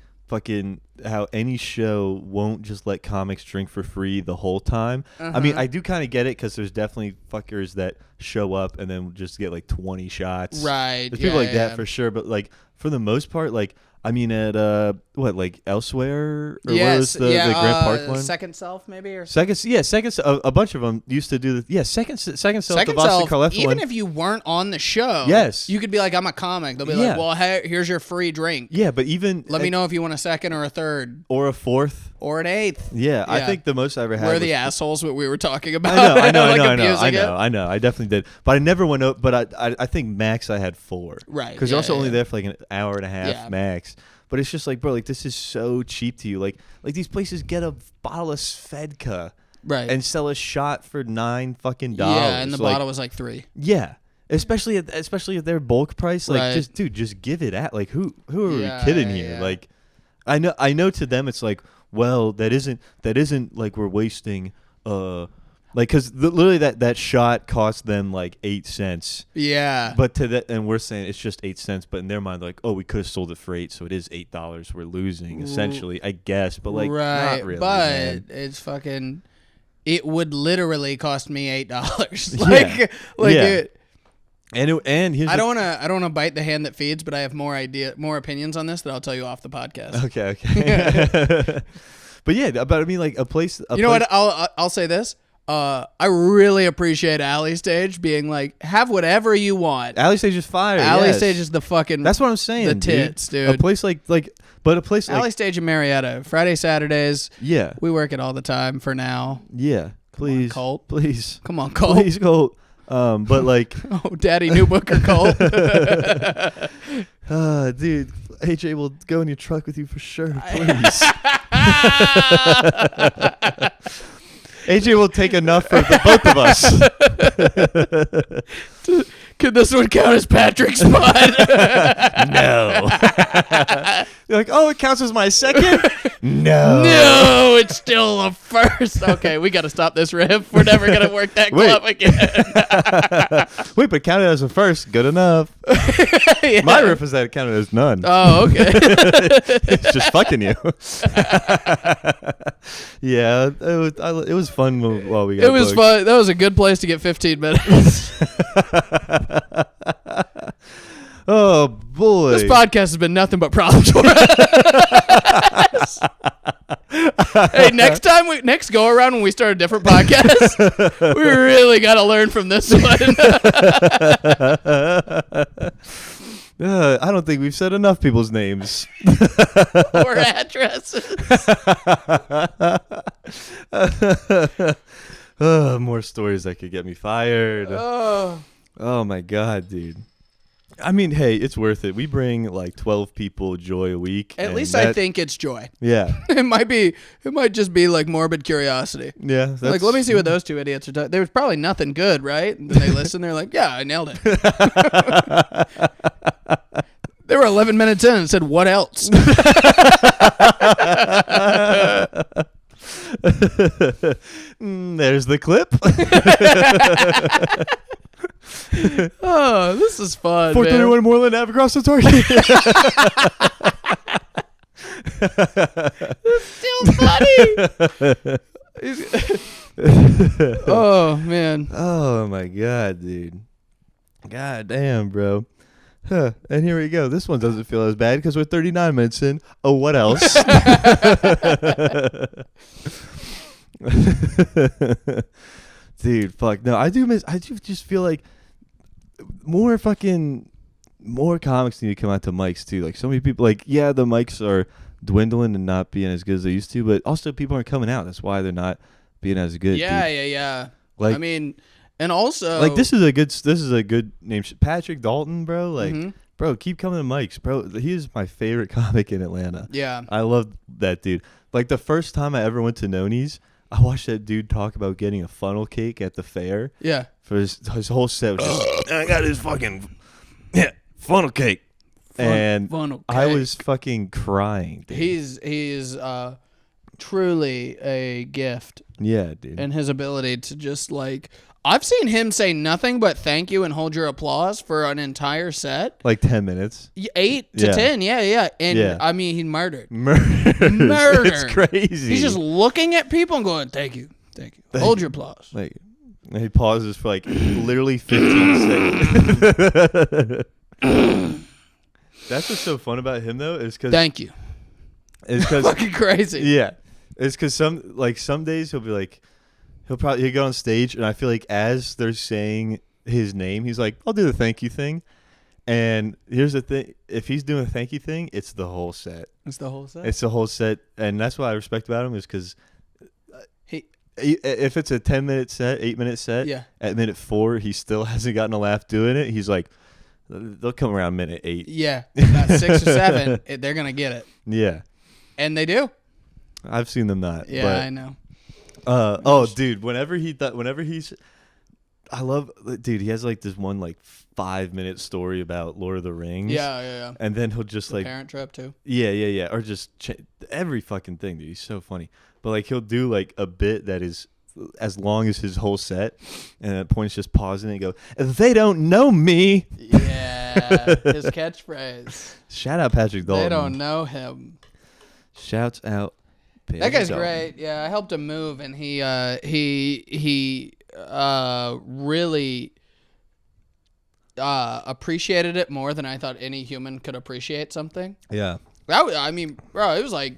S1: how any show won't just let comics drink for free the whole time. I mean, I do kind of get it because there's definitely fuckers that show up and then just get like 20 shots.
S2: Right.
S1: There's people like that for sure, but like for the most part, like I mean, at like Elsewhere or what was the Grant Park one?
S2: Second Self maybe or
S1: Second. A bunch of them used to do the Second Self, the Boston Carleffa
S2: even
S1: one.
S2: if you weren't on the show,
S1: yes,
S2: you could be like, I'm a comic. They'll be like, well, hey, here's your free drink.
S1: Yeah, but even
S2: let me know if you want a second or a third
S1: or a fourth
S2: or an eighth.
S1: Yeah, I think the most I ever had.
S2: We're the assholes. What we were talking about.
S1: I know.
S2: I
S1: know. I definitely did, but I never went up. But I think max I had 4.
S2: Right.
S1: Because you're also only there for like an hour and a half max. But it's just like, bro, like this is so cheap to you. Like these places get a bottle of Svedka,
S2: right,
S1: and sell a shot for $9 fucking.
S2: Yeah, and the bottle was like $3.
S1: Yeah, especially at their bulk price. Like, just give it at. Like, who are we kidding here?
S2: Yeah.
S1: Like, I know to them it's like, well, that isn't like we're wasting. Like, because literally that shot cost them like 8 cents.
S2: Yeah.
S1: But to that, and we're saying it's just 8 cents. But in their mind, like, oh, we could have sold it for 8, so it is $8 we're losing, essentially, I guess. But like, not really.
S2: But
S1: man.
S2: it's fucking. It would literally cost me $8.
S1: It. And here's
S2: I don't wanna bite the hand that feeds, but I have more opinions on this that I'll tell you off the podcast.
S1: Okay. But yeah, but I mean, like a place.
S2: You know what? I'll say this. I really appreciate Alley Stage being like, have whatever you want.
S1: Alley Stage is fire.
S2: Alley Stage is the fucking.
S1: That's what I'm saying.
S2: The tits, dude.
S1: A place but a place like
S2: Alley Stage in Marietta, Friday, Saturdays.
S1: Yeah,
S2: we work it all the time for now.
S1: Yeah, please,
S2: come on, Colt.
S1: Please,
S2: come on, Colt.
S1: Please, Colt. But like,
S2: oh, Daddy New Booker Colt.
S1: Dude, AJ will go in your truck with you for sure. Please. AJ will take enough for the both of us.
S2: Could this one count as Patrick's spot?
S1: No. You're like, oh, it counts as my second? No.
S2: No, it's still a first. Okay, we got to stop this riff. We're never going to work that club again.
S1: Wait, but counted as a first. Good enough. Yeah. My riff is that it counted as none.
S2: Oh, okay.
S1: It's just fucking you. Yeah, it was fun while we got
S2: It was
S1: booked.
S2: fun. That was a good place to get 15 minutes.
S1: Oh boy,
S2: this podcast has been nothing but problems for us. Hey, next go around when we start a different podcast, we really got to learn from this one.
S1: I don't think we've said enough people's names
S2: or addresses.
S1: More stories that could get me fired. Oh my god, dude. I mean, hey, it's worth it. We bring like 12 people joy a week.
S2: At least I think it's joy.
S1: Yeah.
S2: It might just be like morbid curiosity.
S1: Yeah.
S2: Like, let me see what those two idiots are talking. There was probably nothing good, right? And then they listen. They're like, yeah, I nailed it. They were 11 minutes in and said, what else?
S1: There's the clip.
S2: Oh, this is fun.
S1: 431 Moreland Ave across the target.
S2: It's still funny. Oh, man.
S1: Oh, my God, dude. God damn, bro. Huh. And here we go. This one doesn't feel as bad because we're 39 minutes in. Oh, what else? Dude, fuck. No, I do just feel like more comics need to come out to mics too. Like so many people, like, yeah, the mics are dwindling and not being as good as they used to, but also people aren't coming out. That's why they're not being as good.
S2: Yeah.
S1: Like,
S2: I mean, and also
S1: like this is a good name. Patrick Dalton, bro. Like, bro, keep coming to mics, bro. He is my favorite comic in Atlanta.
S2: Yeah,
S1: I love that dude. Like the first time I ever went to Noni's, I watched that dude talk about getting a funnel cake at the fair.
S2: Yeah.
S1: for his whole set was just, I got his fucking funnel cake. Funnel cake. I was fucking crying, dude.
S2: He's truly a gift.
S1: Yeah, dude.
S2: And his ability to just like, I've seen him say nothing but thank you and hold your applause for an entire set.
S1: Like 10 minutes?
S2: 8 to 10, yeah. And I mean, he murdered. Murder.
S1: It's crazy.
S2: He's just looking at people and going, thank you. Hold your applause.
S1: Like, and he pauses for like literally 15 seconds. That's what's so fun about him though, is because
S2: thank you.
S1: It's because
S2: fucking crazy.
S1: Yeah, it's because some days he'll be like, he'll go on stage, and I feel like as they're saying his name, he's like, I'll do the thank you thing. And here's the thing: if he's doing a thank you thing, it's the whole set.
S2: It's the whole set.
S1: It's the whole set, and that's what I respect about him is because if it's a 10-minute set, 8-minute set, at minute 4 he still hasn't gotten a laugh doing it. He's like, they'll come around minute 8.
S2: Yeah, about 6 or 7, they're gonna get it.
S1: Yeah,
S2: and they do.
S1: I've seen them not.
S2: Yeah,
S1: but,
S2: I know.
S1: Dude, whenever he's, I love, dude. He has like this one like 5-minute story about Lord of the Rings.
S2: Yeah.
S1: And then he'll just like
S2: Parent Trap too.
S1: Yeah. Or just every fucking thing, dude. He's so funny. But like he'll do like a bit that is as long as his whole set, and at points just pausing and go, "They don't know me."
S2: Yeah, his catchphrase.
S1: Shout out Patrick Dalton.
S2: They don't know him.
S1: Shouts out.
S2: That guy's great. Yeah, I helped him move, and he really appreciated it more than I thought any human could appreciate something.
S1: Yeah.
S2: I mean, bro, it was like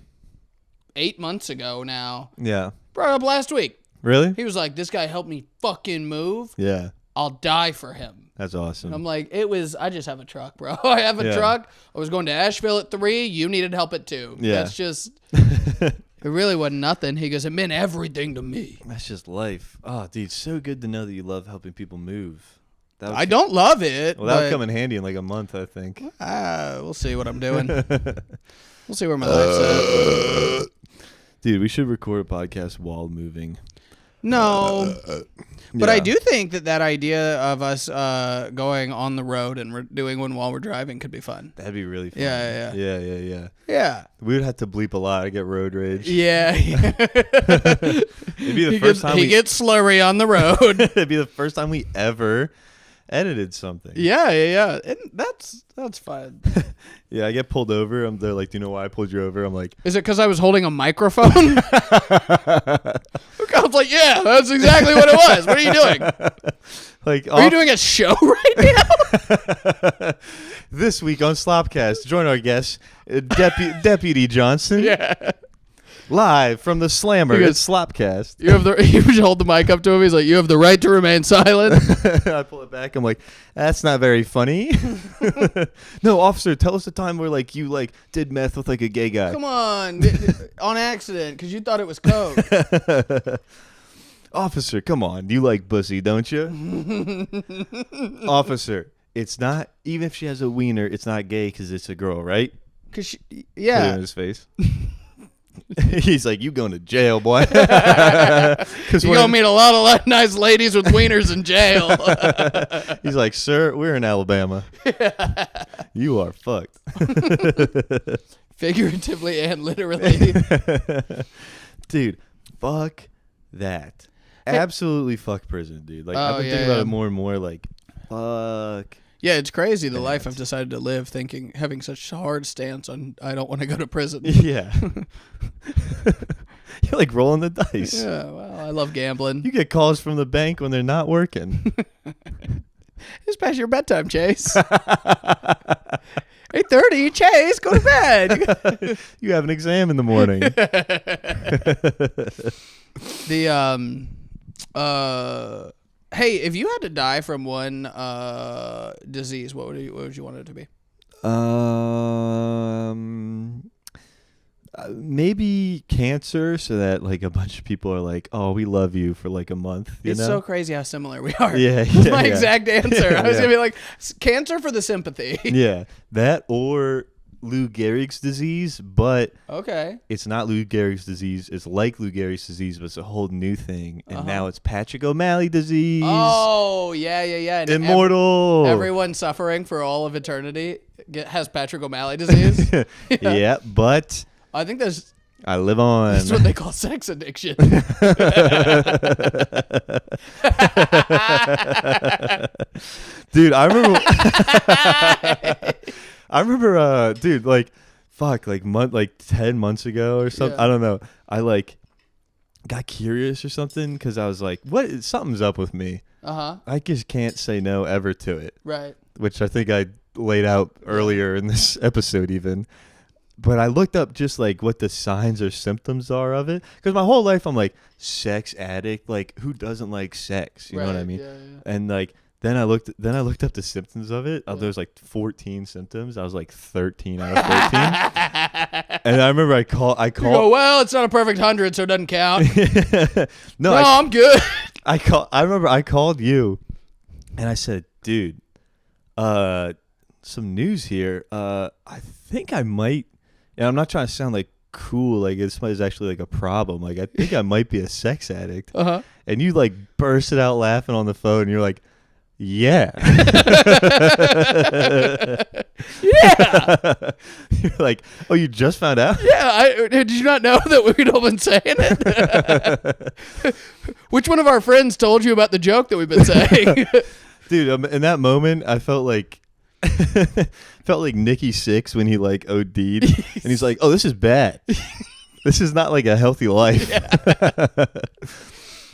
S2: 8 months ago now.
S1: Yeah.
S2: Brought up last week.
S1: Really?
S2: He was like, this guy helped me fucking move.
S1: Yeah.
S2: I'll die for him.
S1: That's awesome.
S2: And I'm like, I just have a truck, bro. I have a truck. I was going to Asheville at 3. You needed help at 2.
S1: Yeah.
S2: That's just, it really wasn't nothing. He goes, it meant everything to me.
S1: That's just life. Oh, dude, so good to know that you love helping people move.
S2: I don't love it.
S1: Well, that would come in handy in like a month, I think.
S2: We'll see what I'm doing. We'll see where my life's at.
S1: Dude, we should record a podcast while moving.
S2: No. But I do think that idea of us going on the road and doing one while we're driving could be fun.
S1: That'd be really fun.
S2: Yeah.
S1: We would have to bleep a lot. I get road rage.
S2: Yeah.
S1: It'd be the first time
S2: he gets slurry on the road.
S1: It'd be the first time we ever edited something.
S2: Yeah. And that's fun.
S1: Yeah, I get pulled over. They're like, do you know why I pulled you over? I'm like,
S2: is it because I was holding a microphone? I was like, yeah, that's exactly what it was. What are you doing?
S1: Like,
S2: are you doing a show right now?
S1: This week on Slopcast, join our guest, Deputy Johnson.
S2: Yeah.
S1: Live from the Slammer. It's Slopcast.
S2: You hold the mic up to him. He's like, you have the right to remain silent.
S1: I pull it back. I'm like, that's not very funny. No, officer, tell us the time where like you like did meth with like a gay guy.
S2: Come on, on accident because you thought it was coke.
S1: Officer, come on. You like pussy, don't you? Officer, it's not, even if she has a wiener, it's not gay because it's a girl, right?
S2: Because
S1: Put it in his face. He's like, you going to jail, boy.
S2: You're going to meet a lot of nice ladies with wieners in jail.
S1: He's like, sir, we're in Alabama. You are fucked.
S2: Figuratively and literally.
S1: Dude, fuck that. Absolutely fuck prison, dude. Like, I've been thinking about it more and more, like, fuck.
S2: Yeah, it's crazy the life I've decided to live, having such a hard stance on I don't want to go to prison.
S1: Yeah. You're like rolling the dice.
S2: Yeah, well, I love gambling.
S1: You get calls from the bank when they're not working.
S2: It's past your bedtime, Chase. 8:30, Chase, go to bed.
S1: You have an exam in the morning.
S2: Hey, if you had to die from one disease, what would you want it to be?
S1: Maybe cancer, so that like a bunch of people are like, "Oh, we love you" for like a month. You know?
S2: So crazy how similar we are.
S1: Yeah,
S2: That's my exact answer.
S1: Yeah,
S2: I was gonna be like, cancer for the sympathy.
S1: Yeah, that or Lou Gehrig's disease, but
S2: Okay.
S1: it's not Lou Gehrig's disease. It's like Lou Gehrig's disease, but it's a whole new thing. And now it's Patrick O'Malley disease.
S2: Oh, yeah. And
S1: Immortal.
S2: Everyone suffering for all of eternity has Patrick O'Malley disease.
S1: Yeah, but
S2: I think
S1: I live on.
S2: that's what they call sex addiction.
S1: Dude, I remember dude, like 10 months ago or something.
S2: Yeah.
S1: I don't know. I like got curious or something because I was like, what? Something's up with me. I just can't say no ever to it.
S2: Right.
S1: Which I think I laid out earlier in this episode even. But I looked up just like what the signs or symptoms are of it. Because my whole life I'm like, sex addict. Like, who doesn't like sex? You know what I mean?
S2: Yeah.
S1: And like, then I looked up the symptoms of it. There's like 14 symptoms. I was like 13 out of 14. And I remember I called.
S2: You go, well, it's not a perfect 100, so it doesn't count. No, I'm good.
S1: I remember I called you, and I said, dude, some news here. I think I might. And I'm not trying to sound like cool. Like this is actually like a problem. Like I think I might be a sex addict. And you like bursted out laughing on the phone. And you're like, yeah.
S2: Yeah.
S1: You're like, oh, you just found out?
S2: Yeah. Did you not know that we'd all been saying it? Which one of our friends told you about the joke that we've been saying?
S1: Dude, in that moment, I felt like Nikki Sixx when he like OD'd, and he's like, "Oh, this is bad. This is not like a healthy life.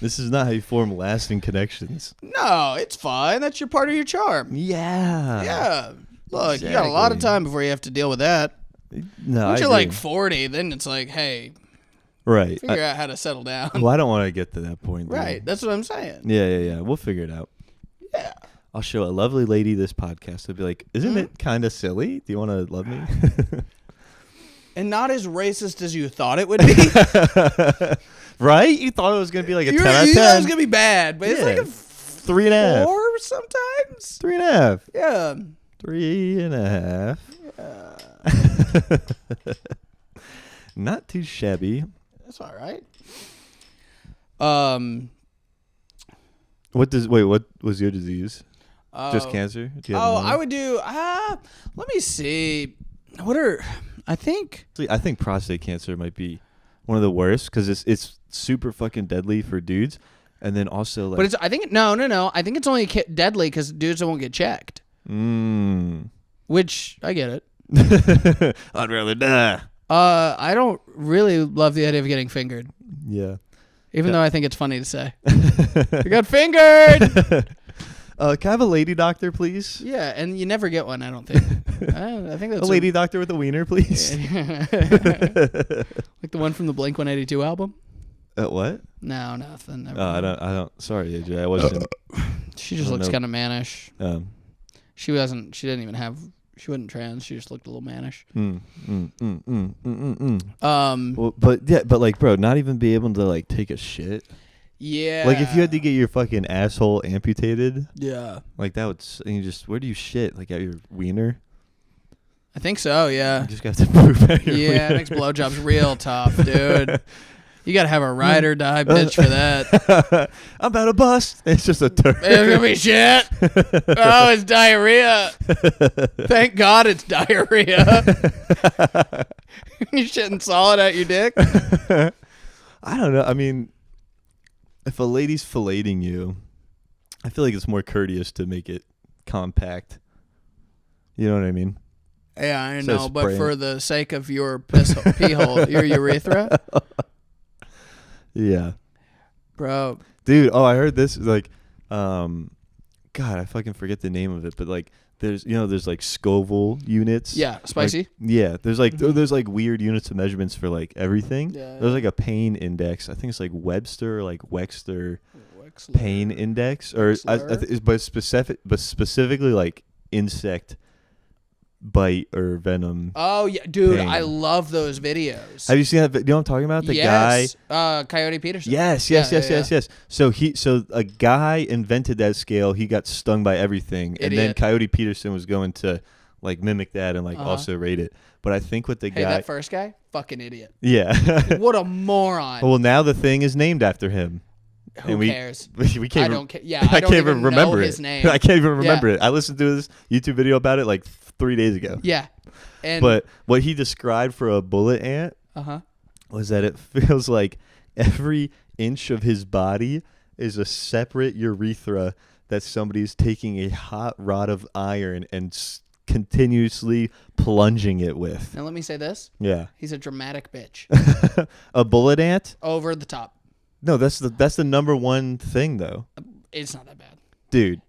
S1: This is not how you form lasting connections."
S2: No, it's fine. That's your part of your charm.
S1: Yeah.
S2: Yeah. Look, you got a lot of time before you have to deal with that.
S1: No,
S2: once you're like 40, then it's like, hey,
S1: right,
S2: figure out how to settle down.
S1: Well, I don't want to get to that point.
S2: Right. That's what I'm saying.
S1: Yeah. We'll figure it out.
S2: Yeah.
S1: I'll show a lovely lady this podcast. I'll be like, isn't it kind of silly? Do you want to love me?
S2: And not as racist as you thought it would be.
S1: Right? You thought it was going to be like a 10 out of 10.
S2: You thought it was going to be bad, but it's like a
S1: 3.5.
S2: 4 sometimes.
S1: 3.5.
S2: Yeah.
S1: 3.5. Yeah. Not too shabby.
S2: That's all right.
S1: What was your disease? Just cancer?
S2: I would do. Let me see. I think
S1: prostate cancer might be one of the worst because it's super fucking deadly for dudes, and then also like.
S2: But I think no. I think it's only deadly because dudes won't get checked. Which I get it.
S1: I'd rather die.
S2: I don't really love the idea of getting fingered.
S1: Yeah.
S2: Even though I think it's funny to say. I got fingered!
S1: Can I have a lady doctor, please?
S2: Yeah, and you never get one, I don't think. I think that's
S1: a lady doctor with a wiener, please.
S2: Like the one from the Blink-182 album?
S1: What?
S2: No, nothing.
S1: I don't. Sorry, AJ. I wasn't.
S2: She just looks kind of mannish. She didn't even have. She wasn't trans. She just looked a little mannish.
S1: Well, but like, bro, not even be able to like take a shit.
S2: Yeah.
S1: Like if you had to get your fucking asshole amputated.
S2: Yeah.
S1: Like that would. And you just, where do you shit? Like at your wiener?
S2: I think so. Yeah.
S1: You just got to poop at your wiener.
S2: It makes blowjobs real tough, dude. You got to have a ride or die bitch for that.
S1: I'm about to bust. It's just a turd.
S2: It's going to be shit. Oh, it's diarrhea. Thank God it's diarrhea. You shitting solid out your dick?
S1: I don't know. I mean, if a lady's filleting you, I feel like it's more courteous to make it compact. You know what I mean?
S2: Yeah, I know. But for the sake of your pee hole, your urethra.
S1: Yeah.
S2: Bro.
S1: Dude, I heard this like God, I fucking forget the name of it, but like there's like Scoville units.
S2: Yeah, spicy.
S1: Like, there's like there's like weird units of measurements for like everything.
S2: Yeah.
S1: There's like a pain index. I think it's like Webster or like Wexler pain index or but specifically like insect bite or venom.
S2: Oh yeah, dude,
S1: pain.
S2: I love those videos.
S1: Have you seen that? You know what I'm talking about? The guy,
S2: Coyote Peterson.
S1: Yes. So a guy invented that scale. He got stung by everything, and then Coyote Peterson was going to like mimic that and like also rate it. But I think with the guy,
S2: that first guy, fucking idiot.
S1: Yeah.
S2: What a moron.
S1: Well, now the thing is named after him.
S2: Who cares?
S1: We can't.
S2: I don't care. Yeah, I don't even remember his name.
S1: I can't even remember it. I listened to this YouTube video about it like 3 days ago.
S2: Yeah.
S1: But what he described for a bullet ant was that it feels like every inch of his body is a separate urethra that somebody's taking a hot rod of iron and continuously plunging it with.
S2: Now let me say this.
S1: Yeah.
S2: He's a dramatic bitch.
S1: A bullet ant?
S2: Over the top.
S1: No, that's the number one thing though.
S2: It's not that bad.
S1: Dude.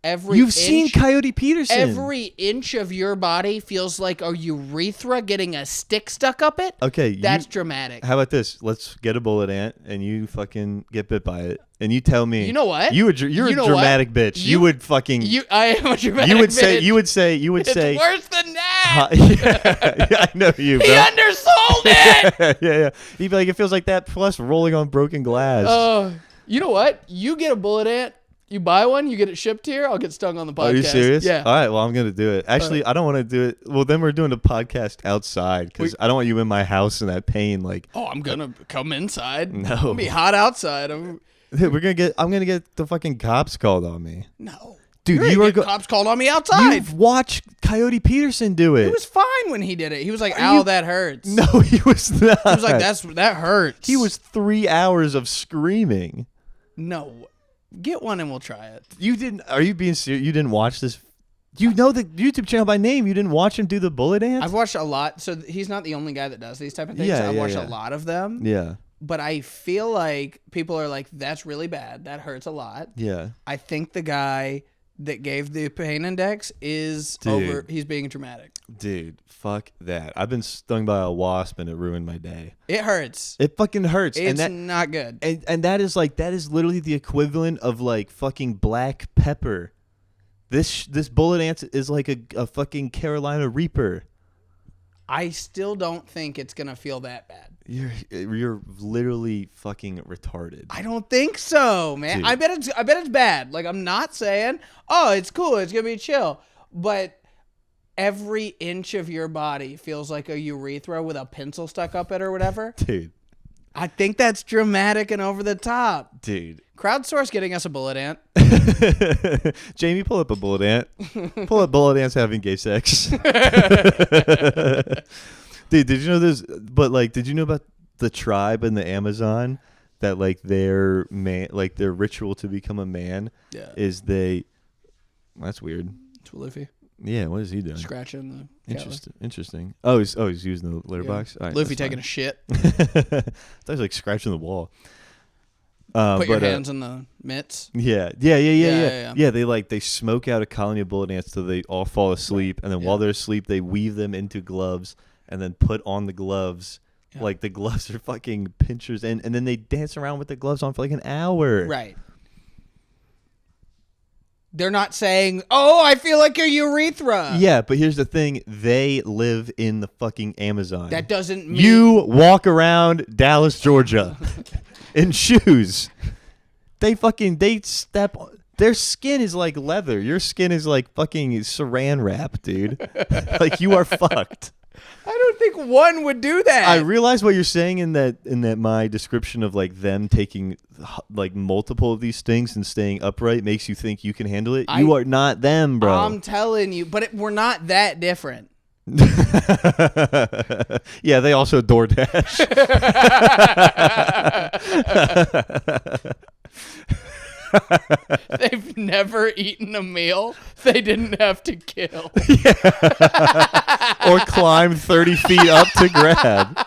S2: You've
S1: seen Coyote Peterson.
S2: Every inch of your body feels like a urethra getting a stick stuck up it.
S1: Okay.
S2: That's dramatic.
S1: How about this? Let's get a bullet ant and you fucking get bit by it. And you tell me.
S2: You know what?
S1: You're a dramatic bitch. You would fucking.
S2: I am a dramatic bitch.
S1: You would say.
S2: It's worse than that.
S1: Yeah, I know you, bro.
S2: He undersold it.
S1: Yeah. You'd be like, it feels like that plus rolling on broken glass.
S2: You know what? You get a bullet ant. You buy one, you get it shipped here, I'll get stung on the podcast.
S1: Are you serious?
S2: Yeah.
S1: All right, well, I'm going to do it. Actually, I don't want to do it. Well, then we're doing a podcast outside because I don't want you in my house in that pain. Like,
S2: I'm going to come inside.
S1: No.
S2: It'll be hot outside. I'm
S1: going to get the fucking cops called on me.
S2: No.
S1: Dude,
S2: you were cops called on me outside.
S1: You've watched Coyote Peterson do it.
S2: He was fine when he did it. He was like, ow, that hurts.
S1: No, he was not.
S2: He was like, that hurts.
S1: He was 3 hours of screaming.
S2: No. Get one and we'll try it.
S1: You didn't. Are you being serious? You didn't watch this? You know the YouTube channel by name. You didn't watch him do the bullet ant?
S2: I've watched a lot. So he's not the only guy that does these type of things. I've watched a lot of them.
S1: Yeah.
S2: But I feel like people are like, that's really bad. That hurts a lot.
S1: Yeah.
S2: I think the guy that gave the pain index is over. He's being dramatic.
S1: Dude, fuck that. I've been stung by a wasp and it ruined my day.
S2: It hurts.
S1: It fucking hurts.
S2: It's not good.
S1: And that is literally the equivalent of like fucking black pepper. This bullet ant is like a fucking Carolina Reaper.
S2: I still don't think it's gonna feel that bad.
S1: You're literally fucking retarded.
S2: I don't think so, man.
S1: Dude.
S2: I bet it's bad. Like, I'm not saying, it's cool, it's gonna be chill, but every inch of your body feels like a urethra with a pencil stuck up it or whatever.
S1: Dude.
S2: I think that's dramatic and over the top.
S1: Dude.
S2: Crowdsource getting us a bullet ant.
S1: Jamie, pull up a bullet ant. Pull up bullet ants having gay sex. Dude, did you know this? But like, did you know about the tribe in the Amazon that like their ritual to become a man is that's weird.
S2: It's Luffy.
S1: Yeah, what is he doing?
S2: Scratching the
S1: Interesting. Oh, he's using the litter box. All right,
S2: Luffy taking a shit.
S1: I thought he was like scratching the wall.
S2: Put your hands in the mitts.
S1: Yeah. They smoke out a colony of bullet ants so they all fall asleep, and then while they're asleep, they weave them into gloves and then put on the gloves. Yeah. Like the gloves are fucking pinchers, and then they dance around with the gloves on for like an hour.
S2: Right. They're not saying, I feel like a urethra.
S1: Yeah, but here's the thing. They live in the fucking Amazon.
S2: That doesn't mean...
S1: You walk around Georgia in shoes. They step... Their skin is like leather. Your skin is like fucking saran wrap, dude. Like, you are fucked.
S2: I don't think one would do that.
S1: I realize what you're saying in that my description of like them taking like multiple of these things and staying upright makes you think you can handle it. You are not them, bro.
S2: I'm telling you, but we're not that different.
S1: Yeah, they also DoorDash.
S2: They've never eaten a meal they didn't have to kill.
S1: Or climb 30 feet up to grab.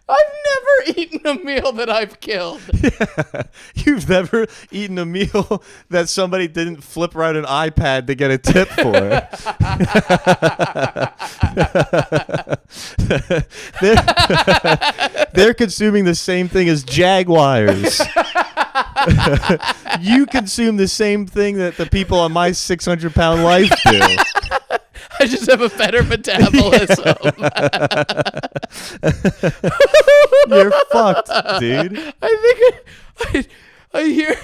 S2: I've never eaten a meal that I've killed.
S1: Yeah. You've never eaten a meal that somebody didn't flip right an iPad to get a tip for. They're consuming the same thing as jaguars. You consume the same thing that the people on my 600-pound life do.
S2: I just have a better metabolism.
S1: You're fucked, dude.
S2: I think I hear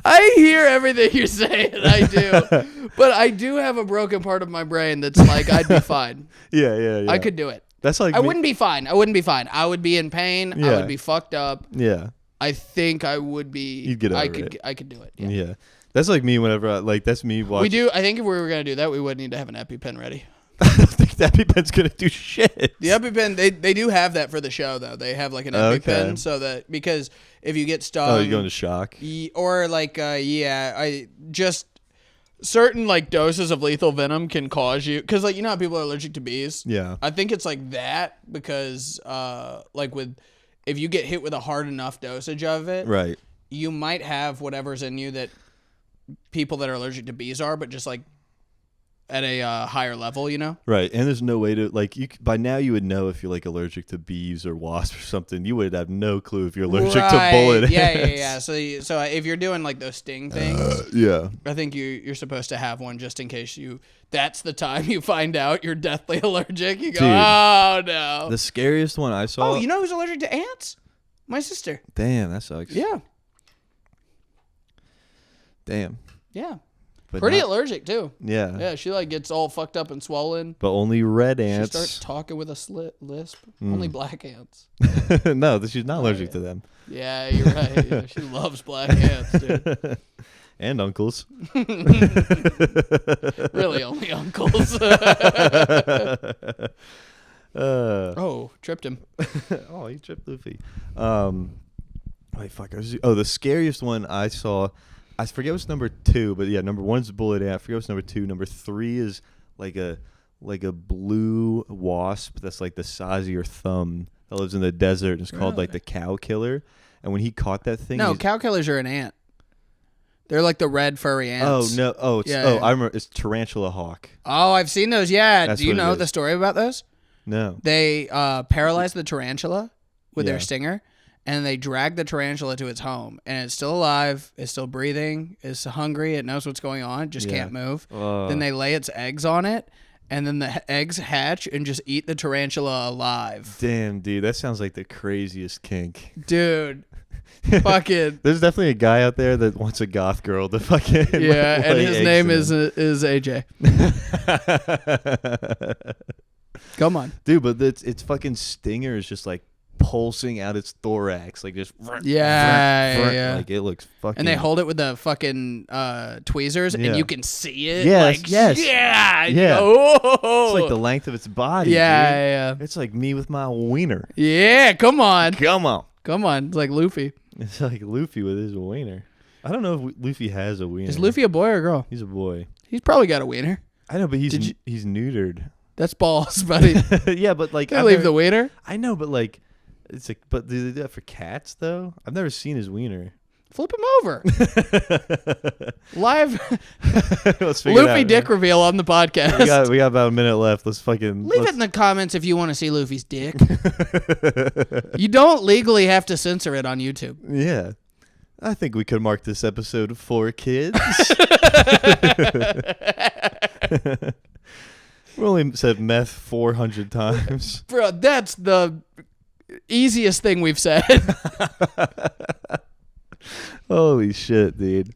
S2: I hear everything you're saying. I do. But I do have a broken part of my brain that's like, I'd be fine.
S1: Yeah.
S2: I could do it.
S1: That's like
S2: I wouldn't be fine. I would be in pain.
S1: Yeah.
S2: I would be fucked up.
S1: Yeah.
S2: I think I would be.
S1: You'd get over it.
S2: I could do it.
S1: Yeah. That's like me whenever that's me watching.
S2: I think if we were going to do that, we would need to have an EpiPen ready.
S1: I don't think the EpiPen's going to do shit.
S2: The EpiPen, they do have that for the show, though. They have like an EpiPen so that, because if you get stung.
S1: Oh, you go into shock?
S2: Or like, just certain like doses of lethal venom can cause you. Because like, you know how people are allergic to bees?
S1: Yeah.
S2: I think it's like that because if you get hit with a hard enough dosage of it.
S1: Right.
S2: You might have whatever's in you that people that are allergic to bees are, but just like at a higher level, you know?
S1: Right. And there's no way to, like, by now you would know if you're like allergic to bees or wasps or something. You would have no clue if you're allergic to bullet ants.
S2: Yeah. So if you're doing like those sting things,
S1: yeah,
S2: I think you're supposed to have one just in case that's the time you find out you're deathly allergic. You go,
S1: dude,
S2: oh no.
S1: The scariest one I saw.
S2: Oh, you know who's allergic to ants? My sister.
S1: Damn, that sucks.
S2: Yeah.
S1: Damn.
S2: Yeah.
S1: But
S2: pretty allergic too.
S1: Yeah.
S2: Yeah, she like gets all fucked up and swollen.
S1: But only red ants.
S2: She starts talking with a lisp. Only black ants.
S1: No, she's not allergic to them.
S2: Yeah, you're right. Yeah, she loves black ants, dude.
S1: And uncles.
S2: Really, only uncles. Tripped him.
S1: Oh, he tripped Luffy. Wait, fuck. The scariest one I saw. I forget what's number 2, but yeah, number 1's bullet ant. I forget what's number 2. Number 3 is like a blue wasp that's like the size of your thumb that lives in the desert. And it's called like the cow killer. And when he caught that thing,
S2: no, cow killers are an ant. They're like the red furry ants.
S1: Oh no! Oh, I remember. It's tarantula hawk.
S2: Oh, I've seen those. Yeah.
S1: That's
S2: Do you
S1: what it
S2: know
S1: is.
S2: the story about those?
S1: No.
S2: They paralyzed the tarantula with their stinger. And they drag the tarantula to its home, and it's still alive, it's still breathing, it's hungry, it knows what's going on, just can't move. Then they lay its eggs on it, and then the eggs hatch and just eat the tarantula alive.
S1: Damn, dude, that sounds like the craziest kink.
S2: Dude, fucking.
S1: There's definitely a guy out there that wants a goth girl to fucking.
S2: Yeah, and his name is AJ. Come on,
S1: dude, but its fucking stinger is just like pulsing out its thorax, like just
S2: yeah.
S1: Like it looks fucking.
S2: And they hold it with the fucking tweezers, and you can see it.
S1: Yes,
S2: like,
S1: yes,
S2: yeah. Oh.
S1: It's like the length of its body.
S2: Yeah.
S1: It's like me with my wiener.
S2: Yeah, come on. It's like Luffy.
S1: It's like Luffy with his wiener. I don't know if Luffy has a wiener.
S2: Is Luffy a boy or a girl?
S1: He's a boy.
S2: He's probably got a wiener.
S1: I know, but he's neutered.
S2: That's balls, buddy.
S1: Yeah, but like
S2: I leave the wiener.
S1: I know, but like. It's like, but do they do that for cats though? I've never seen his wiener.
S2: Flip him over. Live
S1: Luffy
S2: out, dick reveal on the podcast.
S1: We got about a minute left. Let's fucking
S2: leave it in the comments if you want to see Luffy's dick. You don't legally have to censor it on YouTube.
S1: Yeah. I think we could mark this episode for kids. We only said meth 400 times.
S2: Bro, that's the easiest thing we've said.
S1: Holy shit, dude.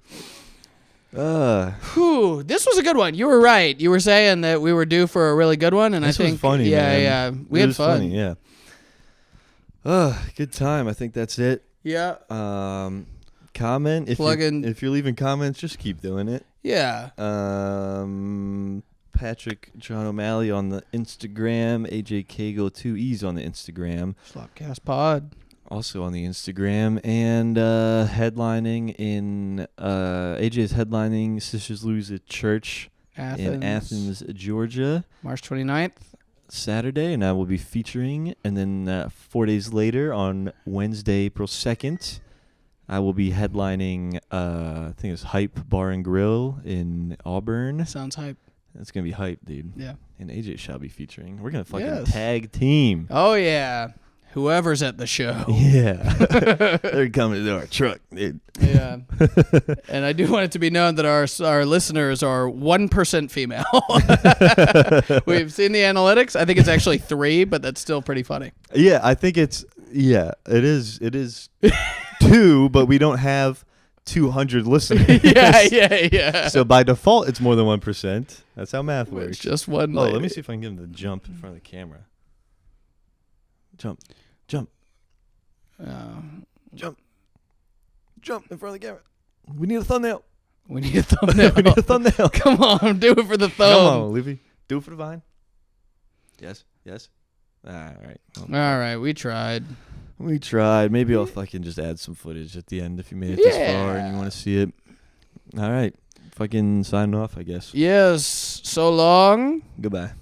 S2: Whew, this was a good one. You were right. You were saying that we were due for a really good one, and
S1: this
S2: I think
S1: was funny, man.
S2: Yeah, we had fun.
S1: Funny, yeah. Good time. I think that's it.
S2: Yeah.
S1: Comment if you're leaving comments, just keep doing it.
S2: Yeah.
S1: Patrick John O'Malley on the Instagram, AJ Cagle 2E's on the Instagram,
S2: slopcastpod
S1: also on the Instagram, and headlining in AJ's headlining Sisters Louisa Church in Athens, Georgia,
S2: March 29th,
S1: Saturday, and I will be featuring. And then 4 days later, on Wednesday, April 2nd, I will be headlining. I think it's Hype Bar and Grill in Auburn.
S2: Sounds hype.
S1: It's going to be hype, dude.
S2: Yeah.
S1: And AJ shall be featuring. We're going to fucking tag team.
S2: Oh, yeah. Whoever's at the show.
S1: Yeah. They're coming to our truck, dude.
S2: Yeah. And I do want it to be known that our listeners are 1% female. We've seen the analytics. I think it's actually 3, but that's still pretty funny.
S1: Yeah, I think it is. It is 2 2, but we don't have 200 listeners.
S2: yeah.
S1: So by default, it's more than 1%. That's how math works.
S2: It's just one.
S1: Oh,
S2: lady.
S1: let me see if I can get him to jump in front of the camera. Jump. Jump in front of the camera. We need a thumbnail.
S2: We need a thumbnail.
S1: We need a thumbnail.
S2: Come on, do it for the thumb.
S1: Come on, Olivia. Do it for the vine. Yes. All right.
S2: All right, we tried.
S1: We tried. Maybe I'll fucking just add some footage at the end if you made it this far and you want to see it. All right. Fucking sign off, I guess.
S2: Yes. So long.
S1: Goodbye.